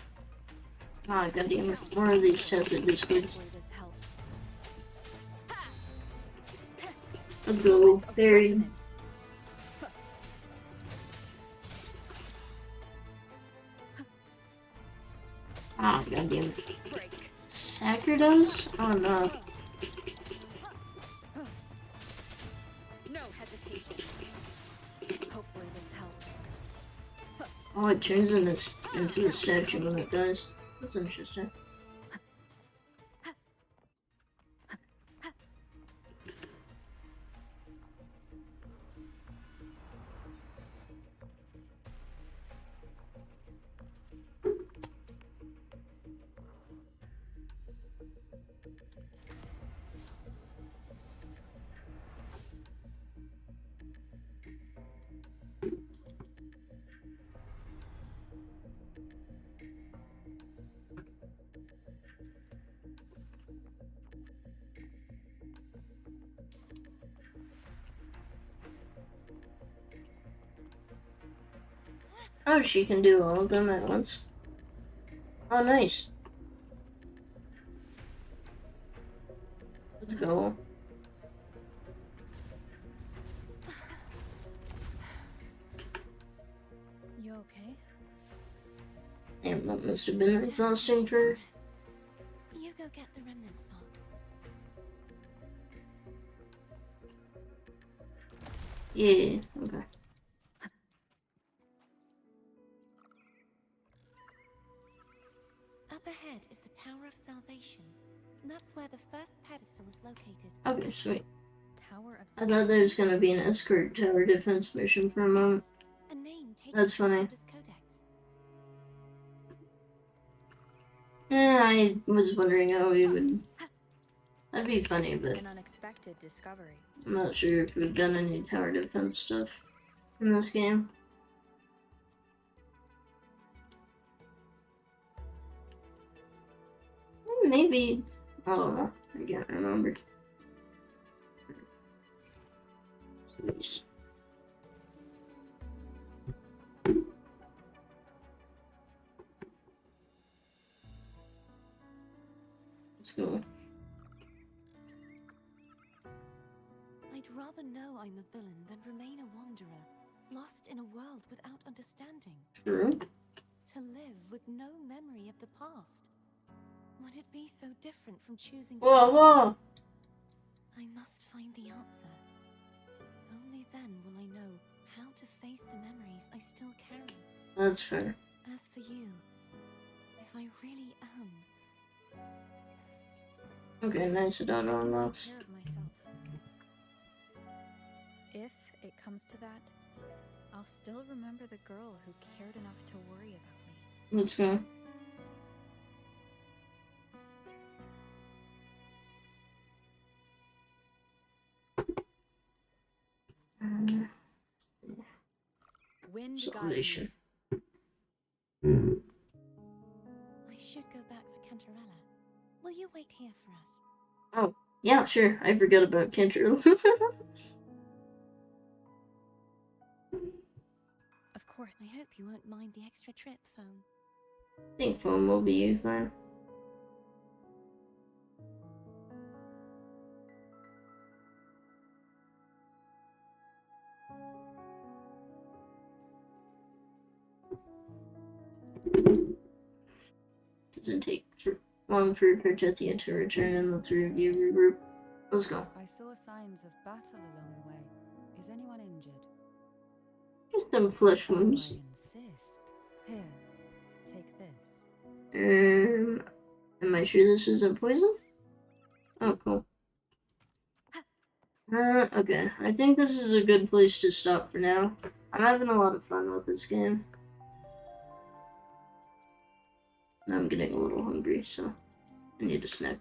Ah, goddamn it. More of these tested biscuits. Hopefully this helps. Let's go. Buried. Ah, goddamn it. Sacridos? Oh no. No hesitation. Hopefully this helps. Oh, it turns into a statue when it does. That's interesting. Oh, she can do all of them at once. Oh, nice. Let's go. You okay? Damn, that must have been exhausting for her. You go get the remnants, Paul. Yeah, okay. Up ahead is the Tower of Salvation. That's where the first pedestal is located. Okay, sweet. Tower of I thought there was gonna be an escort tower defense mission for a moment. A name taken That's from the funny. Eldest Codex. Yeah, I was wondering how we would. That'd be funny, but An unexpected discovery. I'm not sure if we've done any tower defense stuff in this game. Maybe. I don't know. I can't remember. Jeez. Let's go. I'd rather know I'm a villain than remain a wanderer, lost in a world without understanding. True. To live with no memory of the past. Would it be so different from choosing to Whoa, whoa! I must find the answer. Only then will I know how to face the memories I still carry. That's fair. As for you, if I really am... Okay, nice dot I on can those. take care of myself. If it comes to that, I'll still remember the girl who cared enough to worry about me. Let's go. Wind Salvation. I should go back for Cantarella. Will you wait here for us? Oh, yeah, sure. I forgot about Kendra. Of course. I hope you won't mind the extra trip, Foam. I think phone will be fine. Doesn't take long for Cartethia to return and the three of you regroup. Let's go. I saw signs of battle along the way. Is anyone injured? Just some flesh Oh, wounds. I insist. Here, take this. Am I sure this isn't poison? Oh, cool. Okay. I think this is a good place to stop for now. I'm having a lot of fun with this game. Now I'm getting a little hungry, so I need a snack.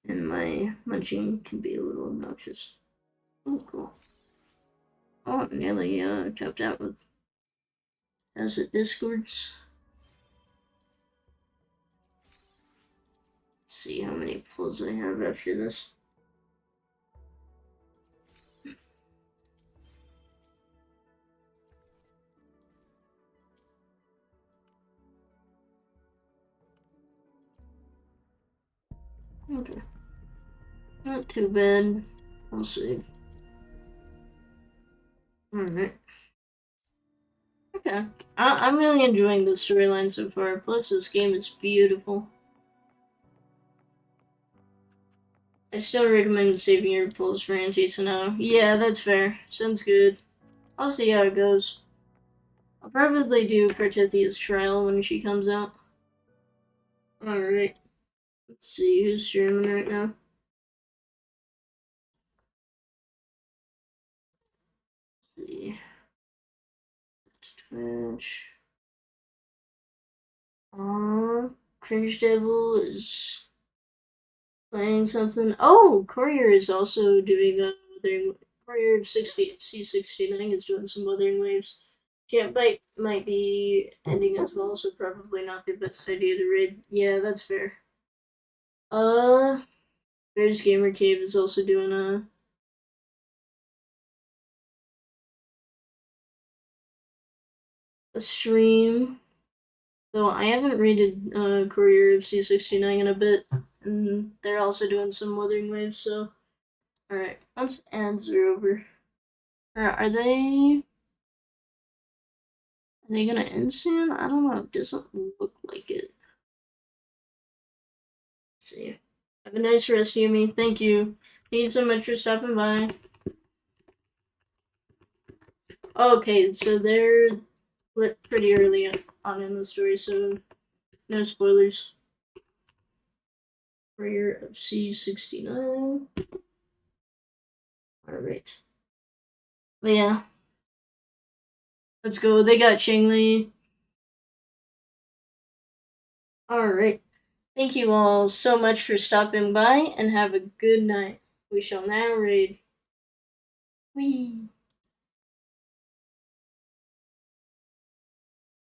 And my munching can be a little obnoxious. Oh, cool. Oh, nearly capped out with acid discords. Let's see how many pulls I have after this. Okay. Not too bad. We'll see. Alright. Okay. I'm really enjoying the storyline so far. Plus, this game is beautiful. I still recommend saving your pulls for Anti-Sinnoh. Yeah, that's fair. Sounds good. I'll see how it goes. I'll probably do Cartethia's trial when she comes out. Alright. Let's see who's streaming right now. Let's see. Twitch. Cringe Devil is playing something. Oh, Courier is also doing a Wuthering. Courier of C69 is doing some Wuthering Waves. Campbite might be ending as well, so probably not the best idea to raid. Yeah, that's fair. Bears Gamer Cave is also doing a stream. Though I haven't rated Courier of C69 in a bit, and they're also doing some Wuthering Waves, so... Alright, once ads are over... Are they gonna end soon? I don't know, it doesn't look like it. Let's see. Have a nice rest, Yumi. Thank you. Thank you so much for stopping by. Okay, so they're pretty early on in the story, so no spoilers. Prayer of C69. Alright. But yeah. Let's go. They got Chingli. Alright. Thank you all so much for stopping by and have a good night. We shall now raid. Whee!